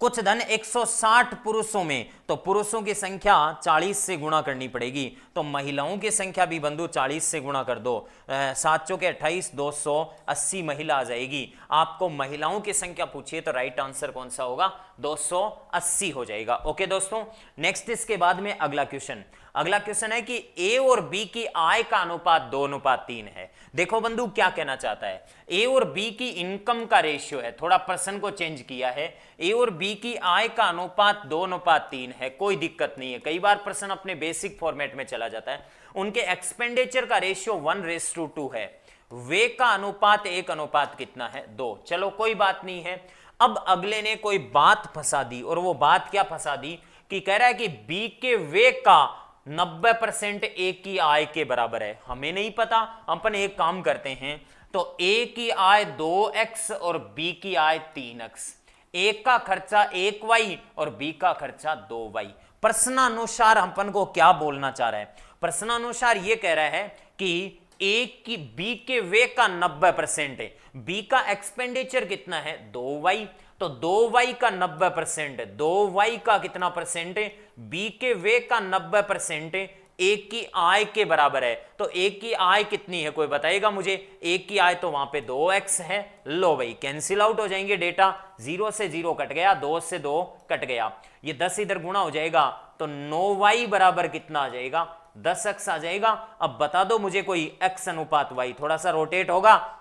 कुछ धन 160 पुरुषों में, तो पुरुषों की संख्या 40 से गुणा करनी पड़ेगी, तो महिलाओं की संख्या भी बंधु 40 से गुणा कर दो। 7 चौके 28, 280 महिला आ जाएगी। आपको महिलाओं की संख्या पूछिए तो राइट आंसर कौन सा होगा? 280 हो जाएगा। ओके दोस्तों, नेक्स्ट इसके बाद में अगला क्वेश्चन है कि ए और बी की आय का अनुपात 2:3 है। देखो बंधु क्या कहना चाहता है, ए और बी की इनकम का रेशियो है, थोड़ा प्रश्न को चेंज किया है, ए और बी की आय का अनुपात 2:3 है, कोई दिक्कत नहीं है, कई बार प्रश्न अपने बेसिक फॉर्मेट में चला जाता है। उनके एक्सपेंडिचर का रेशियो 1:2 है, वे का अनुपात 1 कितना है? 2। चलो कोई बात नहीं है। अब अगले ने कोई बात फंसा दी, और वो बात क्या फंसा दी कि कह रहा है कि बी के वे का 90% ए की आय के बराबर है। हमें नहीं पता, अपन एक काम करते हैं, तो ए की आय 2x और बी की आय 3x, ए का खर्चा 1y और बी का खर्चा 2y। प्रश्नानुसार अपन को क्या बोलना चाह रहा है? प्रश्नानुसार ये कह रहा है कि ए की बी के वे का 90% है, बी का एक्सपेंडिचर कितना है? 2y, तो 2y का 90%, 2y का कितना परसेंट है? बी के वे का 90% ए की आय के बराबर है, तो ए की आय कितनी है? कोई बताएगा मुझे? ए की आय तो वहां पे 2x है। लो भाई, कैंसिल आउट हो जाएंगे डेटा, 0 से 0 कट गया, 2 से 2 कट गया, ये 10 इधर गुणा हो जाएगा, तो 9y बराबर कितना आ जाएगा? 10x आ जाएगा। अब बता दो मुझे कोई x अनुपात y, थोड़ा सा रोटेट होगा,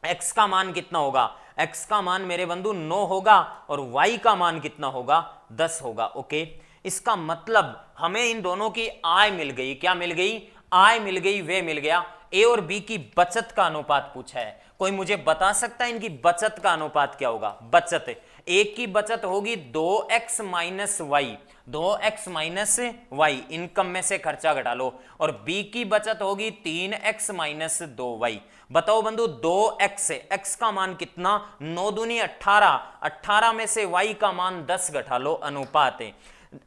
x का मान कितना होगा? x का मान मेरे बंधु 9 होगा और y का मान कितना होगा? 10 होगा। ओके, इसका मतलब हमें इन दोनों की आय मिल गई। क्या मिल गई? आय मिल गई, वे मिल गया। ए और बी की बचत का अनुपात पूछा है, कोई मुझे बता सकता है इनकी बचत का अनुपात क्या होगा? बचत, ए की बचत होगी 2x minus Y, 2x minus Y, income में से खर्चा घटा लो, और बी की बचत होगी 3x माइनस 2y। बताओ बंधु, 2x, x का मान कितना? 9 दूनी 18, 18 में से y का मान 10 घटा लो, अनुपात है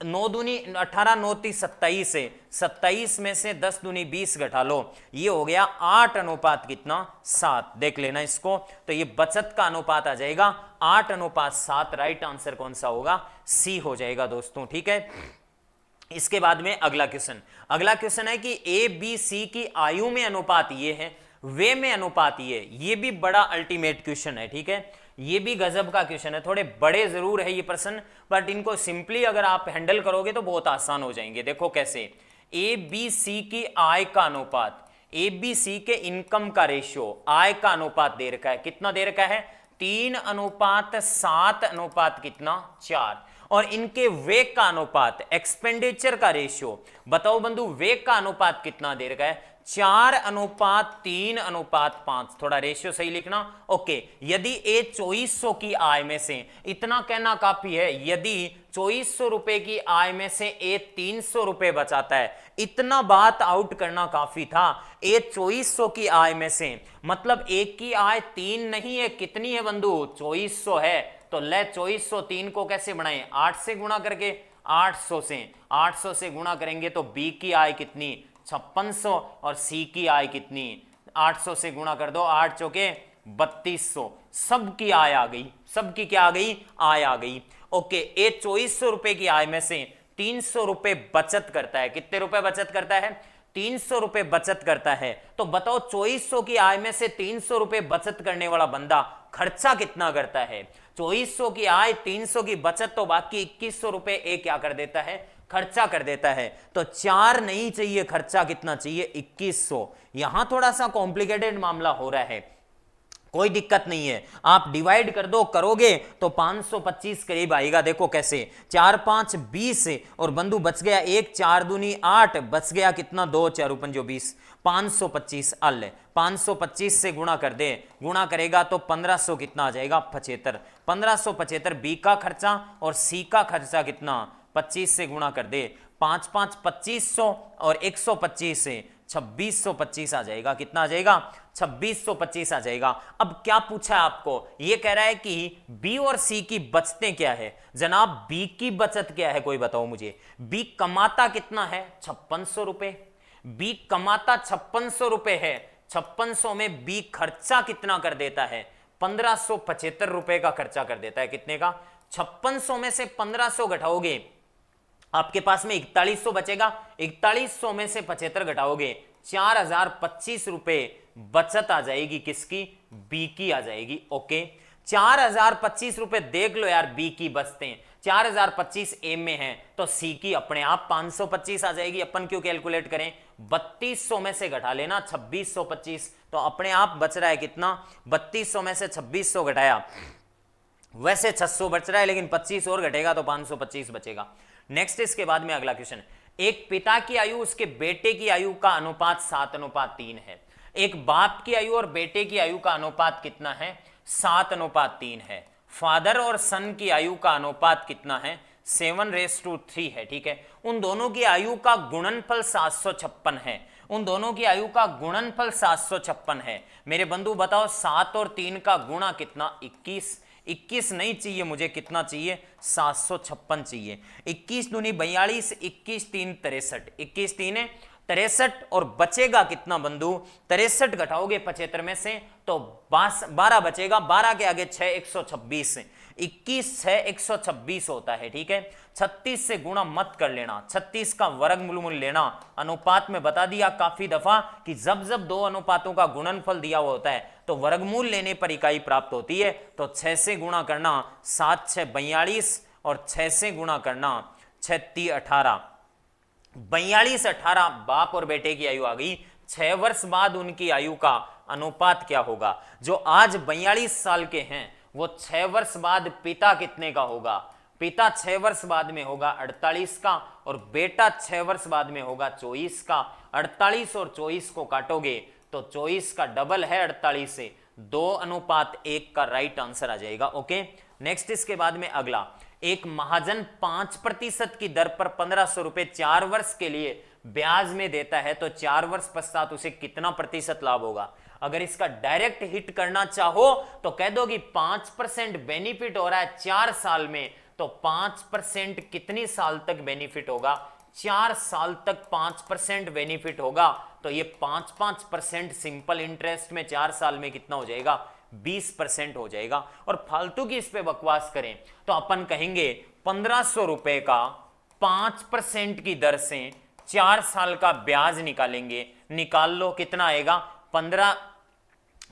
9 दूनी 18, 9 × 27 है, 27 में से 10 दूनी 20 घटा लो, ये हो गया 8 अनुपात कितना? 7। देख लेना इसको, तो ये बचत का अनुपात आ जाएगा 8:7। राइट आंसर कौन सा होगा? सी हो जाएगा दोस्तों। ठीक है, इसके बाद में अगला क्वेश्चन है कि ए बी सी की आयु में अनुपात ये है, वे में अनुपात ये भी बड़ा अल्टीमेट क्वेश्चन है। ठीक है, ये भी गजब का क्वेश्चन है, थोड़े बड़े जरूर है ये प्रश्न, बट इनको सिंपली अगर आप हैंडल करोगे तो बहुत आसान हो जाएंगे। देखो कैसे, ए बी सी की आय का अनुपात, ए बी सी के इनकम का रेशियो, आय का अनुपात दे रखा है, कितना दे रखा है? 3:7 अनुपात कितना? 4। और इनके वे का अनुपात, एक्सपेंडिचर का रेशियो, बताओ बंधु वे का अनुपात कितना दे रखा है? 4:3:5। थोड़ा रेशियो सही लिखना। ओके, यदि ए 2400 की आय में से, इतना कहना काफी है, यदि 2400 रुपए की आय में से ए 300 रुपए बचाता है, इतना बात आउट करना काफी था। ए 2400 की आय में से, मतलब ए की आय 3 नहीं है, कितनी है बंधु? 2400 है, तो ले 2400 3 को कैसे बढ़ाएं? 8 से गुणा करके, 800 से गुणा करेंगे तो बी की आय कितनी? 5600, और सी की आय कितनी? 800 से गुणा कर दो, 8 चौके 3200। सबकी आय आ गई, सबकी क्या आ गई? आय आ गई। ओके, ए 2400 रुपए की आय में से 300 रुपए बचत करता है, कितने रुपए बचत करता है? 300 रुपए बचत करता है। तो बताओ 2400 की आय में से 300 रुपए बचत करने वाला बंदा खर्चा कितना करता है? 2400 की आय, 300 की बचत, तो बाकी 2100 रुपए ए क्या कर देता है? खर्चा कर देता है। तो 4 नहीं चाहिए, खर्चा कितना चाहिए 2100। यहां थोड़ा सा कॉम्प्लिकेटेड मामला हो रहा है, कोई दिक्कत नहीं है, आप डिवाइड कर दो, करोगे तो 525 करीब आएगा। देखो कैसे, 4 5 20 और बंधु बच गया 1, 4 दूनी 8, बच गया कितना 2, 4 पंजो 20, 525 अल 525 से गुणा कर दे, गुणा करेगा तो 1500 कितना आ जाएगा 75। 1575 बी का खर्चा और सी का खर्चा कितना 25 से गुणा कर दे, 5 5 2500 और 125 से 2625 आ जाएगा। कितना आ जाएगा 2625 आ जाएगा। अब क्या पूछा है आपको, ये कह रहा है कि बी और सी की बचतें क्या है। जनाब बी की बचत क्या है, कोई बताओ मुझे। बी कमाता कितना है 5600 रुपए, बी कमाता 5600 रुपए है। 5600 में बी खर्चा कितना कर देता है 1575 रुपए का खर्चा कर देता है। कितने का 5600 में से 1500 घटाओगे आपके पास में 4100 बचेगा। 4100 में से 75 घटाओगे 4025 रुपए बचत आ जाएगी। किसकी, बी की आ जाएगी। ओके 4025 रुपए देख लो यार, बी की बचतें 4025 ए में है, तो सी की अपने आप 525 आ जाएगी। अपन क्यों कैलकुलेट करें, 3200 में से घटा लेना 2625, तो अपने आप बच रहा है कितना 3200 में से 2600 घटाया, वैसे 600 बच रहा है, लेकिन 25 और घटेगा तो 525 बचेगा। नेक्स्ट इसके बाद में अगला क्वेश्चन, एक पिता की आयु उसके बेटे की आयु का अनुपात 7:3 है। एक बाप की आयु और बेटे की आयु का अनुपात कितना है 7:3 है। फादर और सन की आयु का अनुपात कितना है 7:3 है। ठीक है, उन दोनों की आयु का गुणनफल 756 है। उन दोनों की आयु का गुणनफल 756 है। मेरे बंधु बताओ 7 और 3 का गुणा कितना 21। 21 नहीं चाहिए मुझे, कितना चाहिए 756 चाहिए। 21 दूनी 42, 21 3 63, 21 3 है 63, और बचेगा कितना बंधु 63 घटाओगे 75 में से तो 12 बचेगा। 12 के आगे 6 126, 21 6 126 होता है। ठीक है, 36 से गुणा मत कर लेना, 36 का वर्गमूल लेना। अनुपात में बता दिया काफी दफा कि जब जब दो अनुपातों का गुणनफल दिया हुआ होता है तो वर्गमूल लेने पर इकाई प्राप्त होती है। तो 6 से गुणा करना 7 6 42 और 6 से गुणा करना 6 3 18, 42 18 बाप और बेटे की आयु आ गई। 6 वर्ष बाद उनकी आयु का अनुपात क्या होगा। जो आज 42 साल के हैं वो 6 वर्ष बाद पिता कितने का होगा, पिता 6 वर्ष बाद में होगा 48 का, और बेटा 6 वर्ष बाद में होगा 24 का। 48 और 24 को काटोगे तो 24 का डबल है 48 से, 2:1 का राइट आंसर आ जाएगा। ओके, नेक्स्ट इसके बाद में अगला, एक महाजन 5% की दर पर 1500 रुपए 4 वर्ष के लिए ब्याज में देता है, तो 4 वर्ष पश्चात उसे कितना प्रतिशत लाभ होगा। अगर इसका डायरेक्ट हिट करना चाहो तो कह दो कि 5% बेनिफिट हो रहा है 4 साल में, तो 5% कितनी साल तक बेनिफिट होगा 4 साल तक 5% बेनिफिट होगा। तो ये 5% सिंपल इंटरेस्ट में 4 साल में कितना हो जाएगा 20% हो जाएगा। और फालतू की इस पे बकवास करें तो अपन कहेंगे 1500 रुपए का 5% की दर से 4 साल का ब्याज निकालेंगे। निकाल लो कितना आएगा 15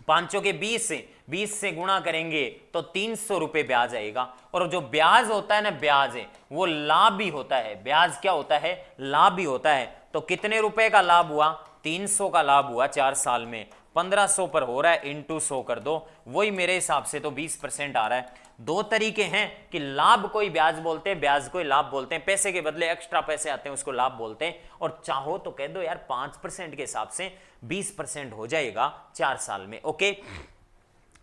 पांचों के 20 से गुणा करेंगे तो 300 रुपए ब्याज आएगा। और जो ब्याज होता है ना, ब्याज है वो लाभ भी होता है। ब्याज क्या होता है, लाभ भी होता है। तो कितने रुपए का लाभ हुआ 300 का लाभ हुआ 4 साल में, 1500 पर हो रहा है इंटू 100 कर दो, वही मेरे हिसाब से तो 20% आ रहा है। दो तरीके हैं कि लाभ कोई ब्याज बोलते हैं, ब्याज कोई लाभ बोलते हैं। पैसे के बदले एक्स्ट्रा पैसे आते हैं उसको लाभ बोलते हैं। और चाहो तो कह दो यार 5% के हिसाब से 20% हो जाएगा 4 साल में। ओके,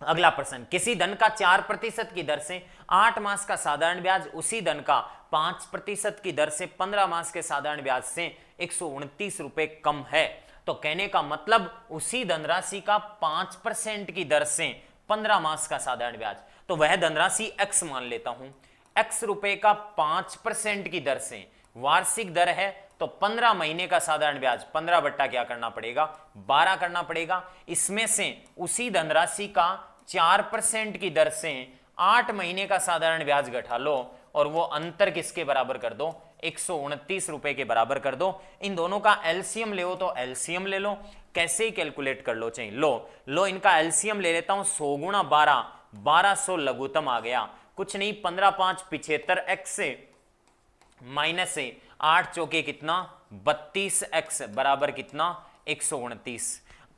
अगला प्रश्न, किसी धन का 4% की दर से 8 मास का साधारण ब्याज उसी धन का 5% की दर से 15 मास के साधारण ब्याज से 129 रुपए कम है। तो कहने का मतलब उसी धनराशि का 5% की दर से 15 मास का साधारण ब्याज, तो वह धनराशि x मान लेता हूं। x रुपए का 5% की दर से वार्षिक दर है, तो 15 महीने का साधारण ब्याज 15 बट्टा क्या करना पड़ेगा 12 करना पड़ेगा। इसमें से उसी धनराशि का 4% की दर से 8 महीने का साधारण ब्याज घटा लो और वो अंतर किसके बराबर कर दो 129 रुपए के बराबर कर दो। इन दोनों का एलसीएम ले तो एलसीएम ले लो, कैसे ही कैलकुलेट कर लो चाहिए। लो इनका एलसीएम ले लेता हूं 100 गुणा 12, 1200 लघुत्तम आ गया। कुछ नहीं 15 5 75 x से माइनस से 8 चौके कितना 32, x बराबर कितना 129,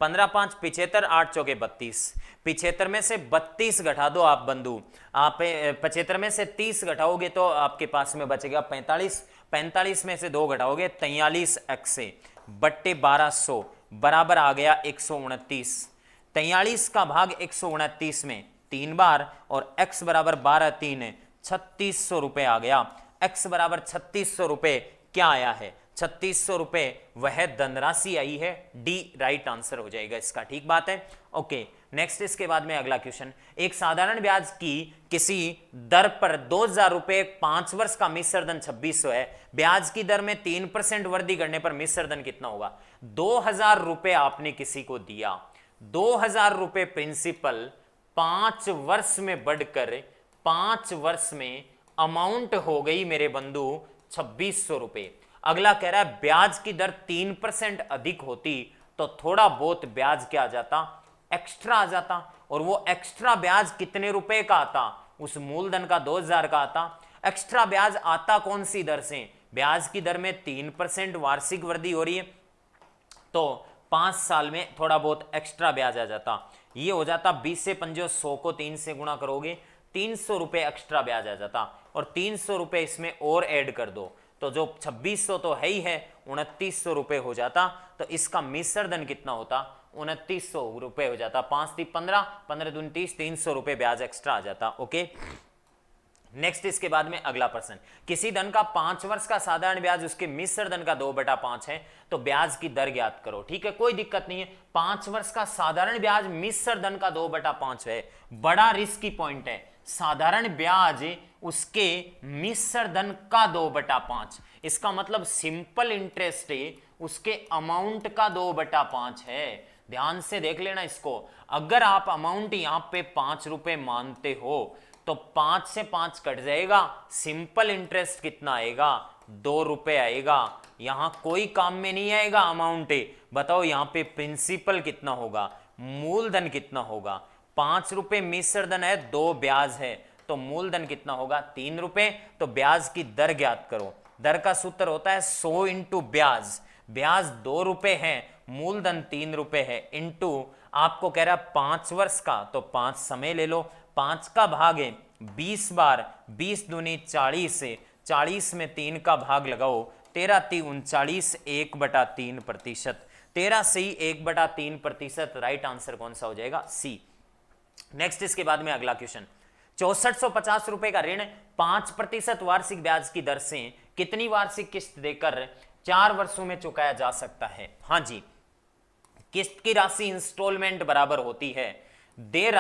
15 5 75, 8 चौके 32, 75 में से 32 घटा दो आप बंधु, आप 75 में से 30 घटाओगे तो आपके पास में बचेगा 45, 45 में से 2 घटाओगे 43 x से बट्टे 1200 बराबर आ गया 129, 43 का भाग 129 में 3 बार और x बराबर 12 3 3600 रुपए आ गया। x बराबर 3600 रुपए क्या आया है 3600 रुपए वह धनराशि आई है, डी राइट आंसर हो जाएगा इसका। ठीक बात है, ओके। नेक्स्ट इसके बाद में अगला क्वेश्चन, एक साधारण ब्याज की किसी दर पर 2000 रुपए 5 वर्ष का मिश्र धन 2600 है, ब्याज की दर में 3% वृद्धि करने पर मिश्र धन कितना होगा। 2000 रुपए आपने किसी को दिया, 2000 रुपए प्रिंसिपल 5 वर्ष में बढ़कर 5 वर्ष में अमाउंट हो गई मेरे बंधु 2600 रुपए। अगला कह रहा है ब्याज की दर 3% अधिक होती तो थोड़ा बहुत ब्याज क्या आ जाता, एक्स्ट्रा आ जाता, और वो एक्स्ट्रा ब्याज कितने रुपए का आता, उस मूलधन का 2000 का आता। एक्स्ट्रा ब्याज आता कौन सी दर से, ब्याज की दर में 3% वार्षिक वृद्धि हो रही है तो 5 साल में थोड़ा बहुत एक्स्ट्रा ब्याज आ जाता, ये हो जाता 20 से 5 100 को 3 से गुणा करोगे 300 रुपए एक्स्ट्रा ब्याज आ जाता, और 300 रुपए इसमें और ऐड कर दो तो जो 2600 तो है ही है 2900 रुपए हो जाता। तो इसका मिश्र धन कितना होता 2900 रुपए हो जाता। 5 3 15, 15 दूनी 30, 300 रुपए ब्याज एक्स्ट्रा आ जाता। ओके, नेक्स्ट इसके बाद में अगला प्रश्न, किसी धन का 5 वर्ष का साधारण ब्याज उसके मिश्र धन का 2/5 है तो ब्याज की दर ज्ञात करो। ठीक है, कोई दिक्कत नहीं है, 5 वर्ष का साधारण ब्याज मिश्र धन का 2/5 है, बड़ा रिस्की पॉइंट है। साधारण ब्याज उसके मिश्र धन का 2/5, इसका मतलब सिंपल इंटरेस्ट उसके अमाउंट का 2/5 है। ध्यान से देख लेना इसको, अगर आप अमाउंट यहां पे 5 रुपए मानते हो तो 5 से 5 कट जाएगा, सिंपल इंटरेस्ट कितना आएगा 2 रुपए आएगा। यहां कोई काम में नहीं आएगा अमाउंट, बताओ यहां पे प्रिंसिपल कितना होगा, मूलधन कितना होगा। 5 रुपए मिश्र धन है, 2 ब्याज है तो मूलधन कितना होगा 3 रुपए। तो ब्याज की दर ज्ञात करो, दर का सूत्र होता है 100 इंटू ब्याज, ब्याज 2 रुपए है, मूलधन 3 रुपए है, इंटू आपको कह रहा है 5 वर्ष का तो 5 समय ले लो, 5 का भाग है 20 बार, 20 दूनी 40, 40 में 3 का भाग लगाओ, 13 3 39, 1/3%, 13 से 1/3%। राइट आंसर कौन सा हो जाएगा, सी। नेक्स्ट इसके बाद में अगला क्वेश्चन, 6450 रुपए का ऋण 5% वार्षिक ब्याज की दर से कितनी वार्षिक किस्त देकर 4 वर्षों में चुकाया जा सकता है। हाँ जी, किस्त की राशि इंस्टॉलमेंट बराबर होती है दे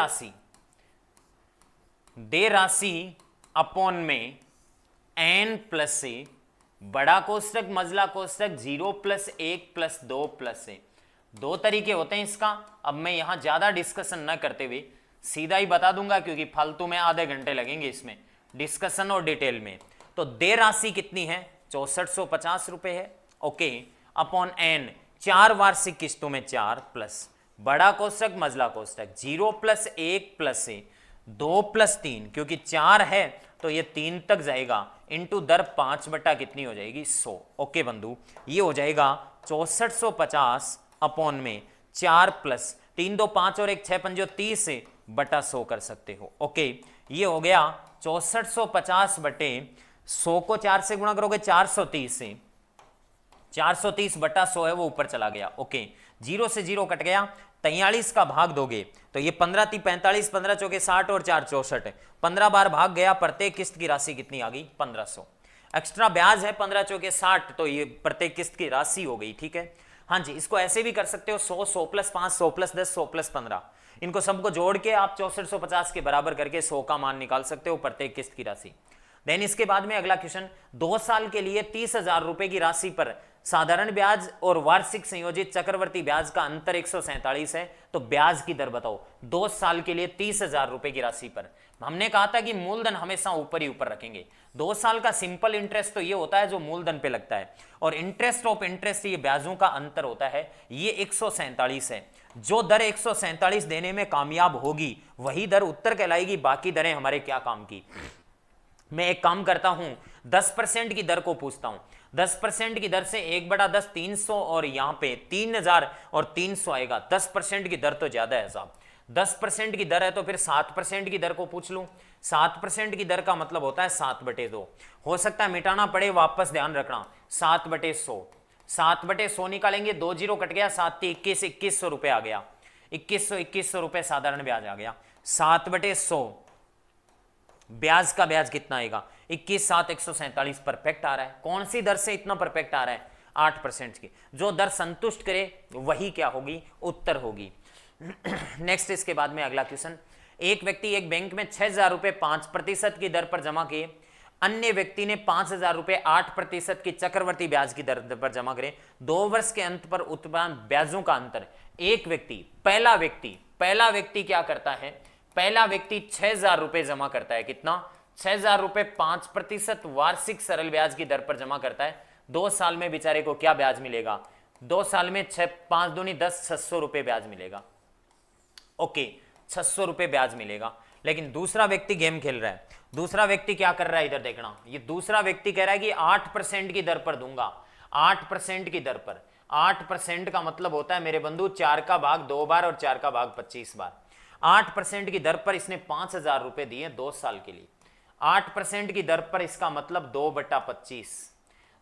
राशि अपॉन में n प्लस ए, बड़ा कोष्टक मझला कोष्टक 0 + 1 + 2 + ए। 2 तरीके होते हैं इसका। अब मैं यहां ज्यादा डिस्कशन न करते हुए सीधा ही बता दूंगा क्योंकि फालतू में आधे घंटे लगेंगे इसमें डिस्कशन और डिटेल में। तो दे राशि कितनी है 6450 रुपए है, ओके, अपॉन n 4 वार्षिक किस्तों में 4 प्लस बड़ा कोष्टक मझला कोष्टक 0 + 1 + ए, 2 + 3 क्योंकि 4 है तो ये 3 तक जाएगा, इंटू दर 5 बटा कितनी हो जाएगी 100। ओके बंधु, ये हो जाएगा 6450 अपॉन में 4 + 3 2 5 और 1 6 5 30 बटा 100 कर सकते हो। ओके, ये हो गया 6450 बटे 100 को 4 से गुणा करोगे 430 से, 430 बटा 100 है वो ऊपर चला गया। ओके, 0 से 0 कट गया, 43 का भाग दोगे तो ये 15 3 45, 15 चौके 60 और 4 64, 15 बार भाग गया, प्रत्येक किस्त की राशि कितनी आ गई 1500। एक्स्ट्रा ब्याज है 15 चौके 60 तो ये प्रत्येक किस्त की राशि हो गई। ठीक है, हाँ जी, इसको ऐसे भी कर सकते हो 100 100 + 5 100 + 10 100 + 15, इनको सबको जोड़ के आप 6450 के बराबर करके 100 का मान निकाल सकते हो प्रत्येक किस्त की राशि। देन इसके बाद में अगला क्वेश्चन, 2 साल के लिए 30,000 रुपए की राशि पर साधारण ब्याज और वार्षिक संयोजित चक्रवर्ती ब्याज का अंतर 147 है तो ब्याज की दर बताओ 2 साल के लिए 30,000 रुपए की राशि पर। हमने कहा था कि मूलधन हमेशा ऊपर ही ऊपर रखेंगे। 2 साल का सिंपल इंटरेस्ट तो ये होता है जो मूलधन पे लगता है, और इंटरेस्ट ऑफ इंटरेस्ट ये ब्याजों का अंतर होता है, ये 147 है। जो दर 147 देने में कामयाब होगी वही दर उत्तर कहलाएगी, बाकी दरें हमारे क्या काम की। मैं एक काम करता हूं, 10% की दर को पूछता हूं। 10% की दर से 1/10 300 और यहां पे 3000 और 300 आएगा। 10% की दर तो ज्यादा है साहब। 10% की दर है तो फिर 7% की दर को पूछ लूं। 7% की दर का मतलब होता है 7/2। हो सकता है मिटाना पड़े, वापस ध्यान रखना। 7/100, 7/100 निकालेंगे, 2 जीरो कट गया, 7 21, 2100 रुपए आ गया। 2100 रुपए साधारण ब्याज आ गया। 7/100 ब्याज का ब्याज कितना आएगा? 21,747 परफेक्ट आ रहा है। कौन सी दर से इतना परफेक्ट आ रहा है? 8% की। जो दर संतुष्ट करे वही क्या होगी? उत्तर होगी। नेक्स्ट इसके बाद में अगला क्वेश्चन। एक व्यक्ति एक बैंक में 6,000 रुपए 5% की दर पर जमा किए, अन्य व्यक्ति ने 5,000 रुपए 8% की चक्रवर्ती ब्याज की दर पर जमा करे। 2 वर्ष के अंत पर उत्पन्न ब्याजों का अंतर। एक व्यक्ति, पहला व्यक्ति क्या करता है? पहला व्यक्ति 6,000 रुपए जमा करता है। कितना? 6,000 रुपए 5% वार्षिक सरल ब्याज की दर पर जमा करता है। 2 साल में बेचारे को क्या ब्याज मिलेगा? 2 साल में 5 दूनी 10, 600 रुपए ब्याज मिलेगा। ओके, 600 रुपए ब्याज मिलेगा। लेकिन दूसरा व्यक्ति गेम खेल रहा है। दूसरा व्यक्ति क्या कर रहा है? इधर देखना। ये दूसरा व्यक्ति कह रहा है कि 8% की दर पर दूंगा। 8% की दर पर। 8% का मतलब होता है मेरे बंधु 4 का भाग 2 बार और 4 का भाग 25 बार। 8% की दर पर इसने 5,000 रुपए दिए 2 साल के लिए। 8% की दर पर इसका मतलब 2/25।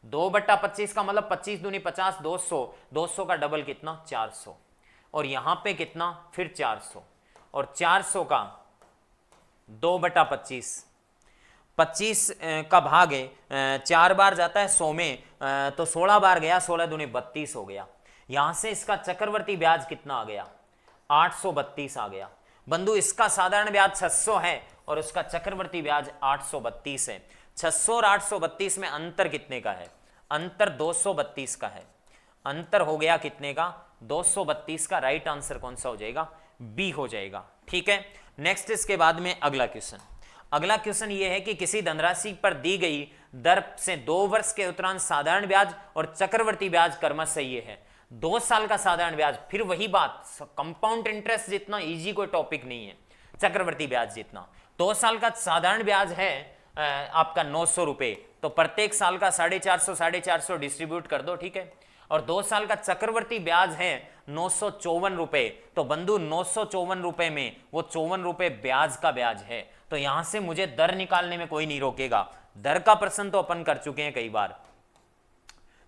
2/25 का मतलब 25 दूनी 50, 200। 200 का डबल कितना? 400। और यहां पे कितना? फिर 400। और 400 का 2/25। 25 का भाग है 4 बार जाता है 100 में, तो 16 बार गया। 16 दूनी 32 हो गया। यहां से इसका चक्रवर्ती ब्याज कितना आ गया? 832 आ गया। बंधु इसका साधारण ब्याज 600 है और उसका चक्रवर्ती ब्याज 832 है। 600 और 832 में अंतर कितने का है? अंतर 232 का है। अंतर हो गया कितने का? 232 का। राइट आंसर कौन सा हो जाएगा? बी हो जाएगा। ठीक है। नेक्स्ट इसके बाद में अगला क्वेश्चन। अगला क्वेश्चन यह है कि किसी धनराशि पर दी गई दर से 2 वर्ष के उपरांत साधारण ब्याज और चक्रवर्ती ब्याज क्रमशः ये है। 2 साल का साधारण ब्याज, फिर वही बात, कंपाउंड इंटरेस्ट जितना इजी कोई टॉपिक नहीं है चक्रवर्ती ब्याज जितना। 2 साल का साधारण ब्याज है आपका 900 रुपए, तो प्रत्येक साल का 450 डिस्ट्रीब्यूट कर दो। ठीक है। और 2 साल का चक्रवर्ती ब्याज है 954 रुपए, तो बंधु 954 रुपए में वो 54 रुपए ब्याज का ब्याज है। तो यहां से मुझे दर निकालने में कोई नहीं रोकेगा। दर का प्रश्न तो अपन कर चुके हैं कई बार।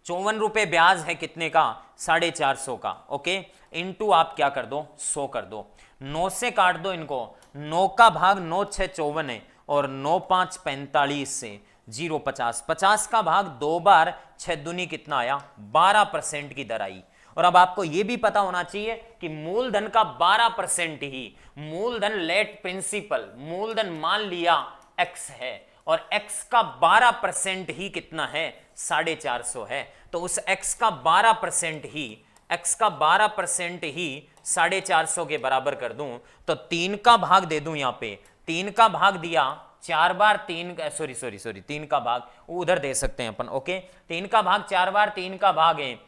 54 रुपए ब्याज है कितने का? 450 का। ओके, इनटू आप क्या कर दो? 100 कर दो। 9 से काट दो इनको। 9 का भाग 9 6 54 है और 9 5 45 से 0 50। 50 का भाग 2 बार 6 दूनी कितना आया? 12% की दर आई। और अब आपको यह भी पता होना चाहिए कि मूलधन का 12% ही, मूलधन लेट प्रिंसिपल, मूलधन मान लिया x है और x का 12% ही कितना है? 450 है। तो उस x का 12% ही, x का 12% ही 450 के बराबर कर दूं तो 3 का भाग दे दूं। यहां पे 3 का भाग दिया 4 बार 3, सॉरी 3 का भाग उधर दे सकते हैं अपन। ओके, 3 का भाग 4 बार, 3 का भाग है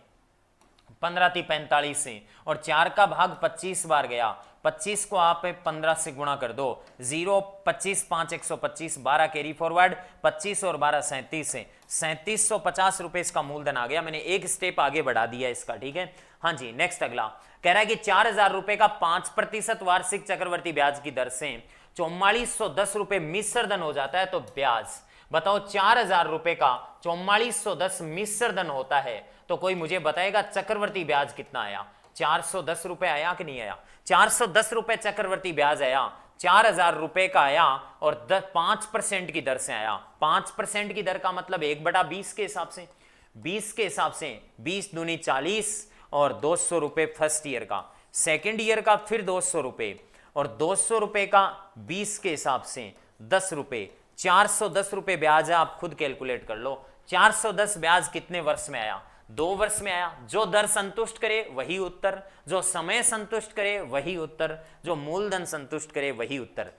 15 × 45 से, और 4 का भाग 25 बार गया। 25 को आप 15 से गुणा कर दो। 0 25 5 125, 12 कैरी फॉरवर्ड, 25 और 12 37 है। 3750 रुपए इसका मूलधन आ गया। मैंने एक स्टेप आगे बढ़ा दिया इसका। ठीक है। हाँ जी, नेक्स्ट अगला कह रहा है कि 4,000 रुपए का 5% वार्षिक चक्रवर्ती ब्याज की दर से 4410 रुपए मिश्र धन हो जाता है तो ब्याज बताओ। 4,000 रुपए का 4410 मिश्र धन होता है तो कोई मुझे बताएगा चक्रवर्ती ब्याज कितना आया? 410 रुपए आया कि नहीं आया? 410 रुपए चक्रवर्ती ब्याज आया। 4,000 रुपए का आया और 5% की दर से आया। 5% की दर का मतलब 1/20 के हिसाब से, 20 के हिसाब से 20 दूनी 40 और 200 रुपए फर्स्ट ईयर का, सेकेंड ईयर का फिर 200 रुपए और 200 रुपए का 20 के हिसाब से 10 रुपए। 410 रुपए ब्याज है, आप खुद कैलकुलेट कर लो। 410 ब्याज कितने वर्ष में आया? 2 वर्ष में आया। जो दर संतुष्ट करे वही उत्तर, जो समय संतुष्ट करे वही उत्तर, जो मूलधन संतुष्ट करे वही उत्तर।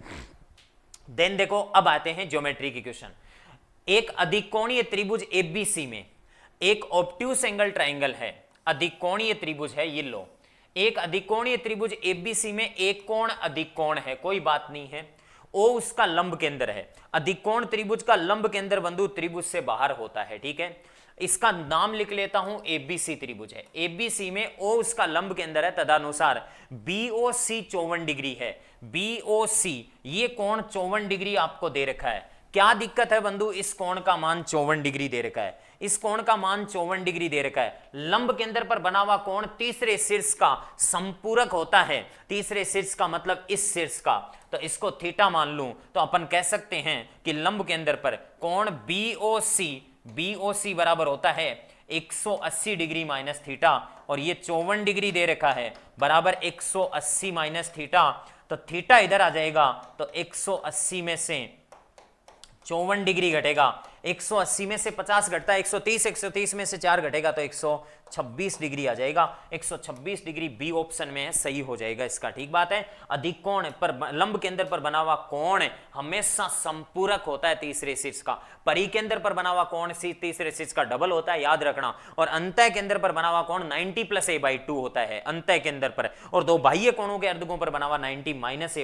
देन देखो, अब आते हैं ज्योमेट्री के क्वेश्चन। एक अधिकोणीय त्रिभुज एबीसी में एक ऑब्ट्यूस एंगल ट्राइंगल है। अधिकोणीय त्रिभुज है, ये लो। एक अधिकोणीय त्रिभुज एबीसी में एक कोण अधिक कोण है, कोई बात नहीं है। ओ उसका लंब केंद्र है, अधिकोण त्रिभुज का लंब केंद्र बंधु त्रिभुज से बाहर होता है, ठीक है। इसका नाम लिख लेता हूं, एबीसी त्रिभुज है। एबीसी में ओ उसका लंब केंद्र है, तदनुसार बीओसी 54 डिग्री है। बीओसी ये कोण 54 डिग्री आपको दे रखा है। क्या दिक्कत है बंधु, इस कोण का मान 54 डिग्री दे रखा है, इस कोण का मान 54 डिग्री दे रखा है। लंब केंद्र पर बना हुआ कोण तीसरे शीर्ष का संपूरक होता है। तीसरे शीर्ष का मतलब इस शीर्ष का, तो इसको थीटा मान लूं तो अपन कह सकते हैं कि लंब केंद्र पर कोण बीओसी बराबर होता है 180 डिग्री माइनस थीटा, और ये 54 डिग्री दे रखा है बराबर 180 माइनस थीटा। तो थीटा इधर आ जाएगा, तो 180 में से 54 डिग्री घटेगा, 180 में से 50 घटता है 130, 130 में से 4 घटेगा तो 126 डिग्री आ जाएगा। 126 डिग्री बी ऑप्शन में है, सही हो जाएगा इसका, ठीक बात है। अधिकोण पर लंब केंद्र पर बना हुआ कोण हमेशा संपूरक होता है तीसरे शीर्ष का। परिकेंद्र पर बना हुआ कोण तीसरे शीर्ष का डबल होता है, याद रखना। और अंतः केंद्र पर बना हुआ कोण 90 + a/2 होता है अंतः केंद्र पर, और दो बाह्य कोणों के अर्धकों पर बना हुआ 90 -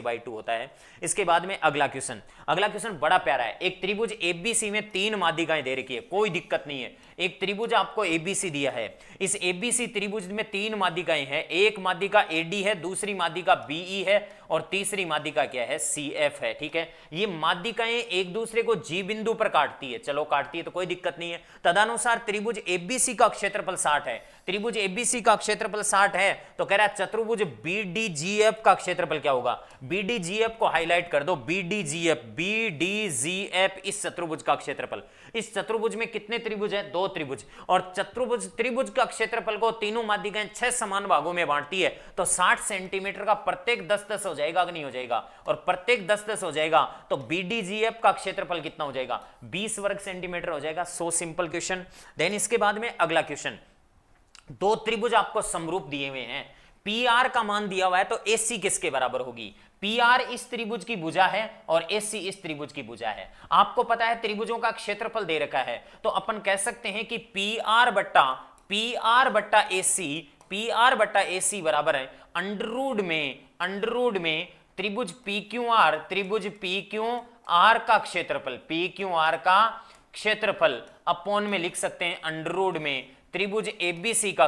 a/2 होता है। इसके बाद में अगला क्वेश्चन, अगला क्वेश्चन बड़ा प्यारा है। एक त्रिभुज एबीसी में 3 माध्यिकाएं दे रखी है, कोई दिक्कत नहीं है। एक त्रिभुज आपको एबीसी दिया है, इस एबीसी त्रिभुज में 3 माध्यिकाएं हैं। एक माध्यिका एडी है, दूसरी माध्यिका बीई है, और तीसरी माध्यिका क्या है, सीएफ है, ठीक है। ये माध्यिकाएं एक दूसरे को जी बिंदु पर काटती है, चलो काटती है तो कोई दिक्कत नहीं है। तदनुसार त्रिभुज एबीसी का क्षेत्रफल 60 है। त्रिभुज एबीसी का क्षेत्रफल 60 है, तो कह रहा है चतुर्भुज बीडीजीएफ का क्षेत्रफल क्या होगा। बीडीजीएफ को हाईलाइट कर दो, बीडीजीएफ, बीडीजीएफ इस चतुर्भुज का क्षेत्रफल। इस चतुर्भुज में कितने त्रिभुज हैं, 2 त्रिभुज, और चतुर्भुज त्रिभुज का क्षेत्रफल को तीनों माध्यिकाएं 6 समान भागों में बांटती है, तो 60 सेंटीमीटर का प्रत्येक 10-10 हो जाएगा कि नहीं हो जाएगा, और प्रत्येक 10-10 हो जाएगा तो बीडीजीएफ का क्षेत्रफल कितना हो जाएगा, 20 वर्ग सेंटीमीटर हो जाएगा। So simple question. देन इसके बाद में अगला क्वेश्चन, 2 त्रिभुज आपको समरूप दिए हुए हैं, पी आर का मान दिया हुआ है, तो एसी किसके बराबर होगी। पी आर इस त्रिभुज की भुजा है और एसी इस त्रिभुज की भुजा है। आपको पता है त्रिभुजों का क्षेत्रफल दे रखा है, तो अपन कह सकते हैं कि पी आर बट्टा एसी बराबर है अंडररूड में त्रिभुज पी क्यू आर का क्षेत्रफल अपॉन में लिख सकते हैं अंडररूड में त्रिभुज एबीसी का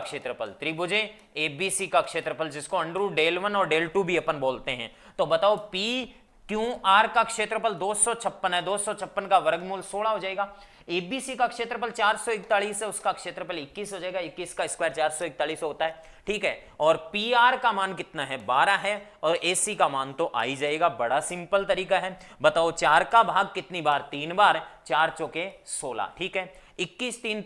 क्षेत्रफल, जिसको अंडररूट del1 और del2 भी अपन बोलते हैं। तो बताओ पी क्यू आर का क्षेत्रफल 256 है, 256 का वर्गमूल 16 हो जाएगा। एबीसी का क्षेत्रफल 441 है, उसका क्षेत्रफल 21 हो जाएगा, 21 का स्क्वायर 441 होता है, ठीक है। और पी आर का मान कितना है, 12 है, और एसी का मान तो आ ही जाएगा। बड़ा सिंपल तरीका है। बताओ 4 का भाग कितनी बार, 3 बार, 4 चौके 16, ठीक है। 21 3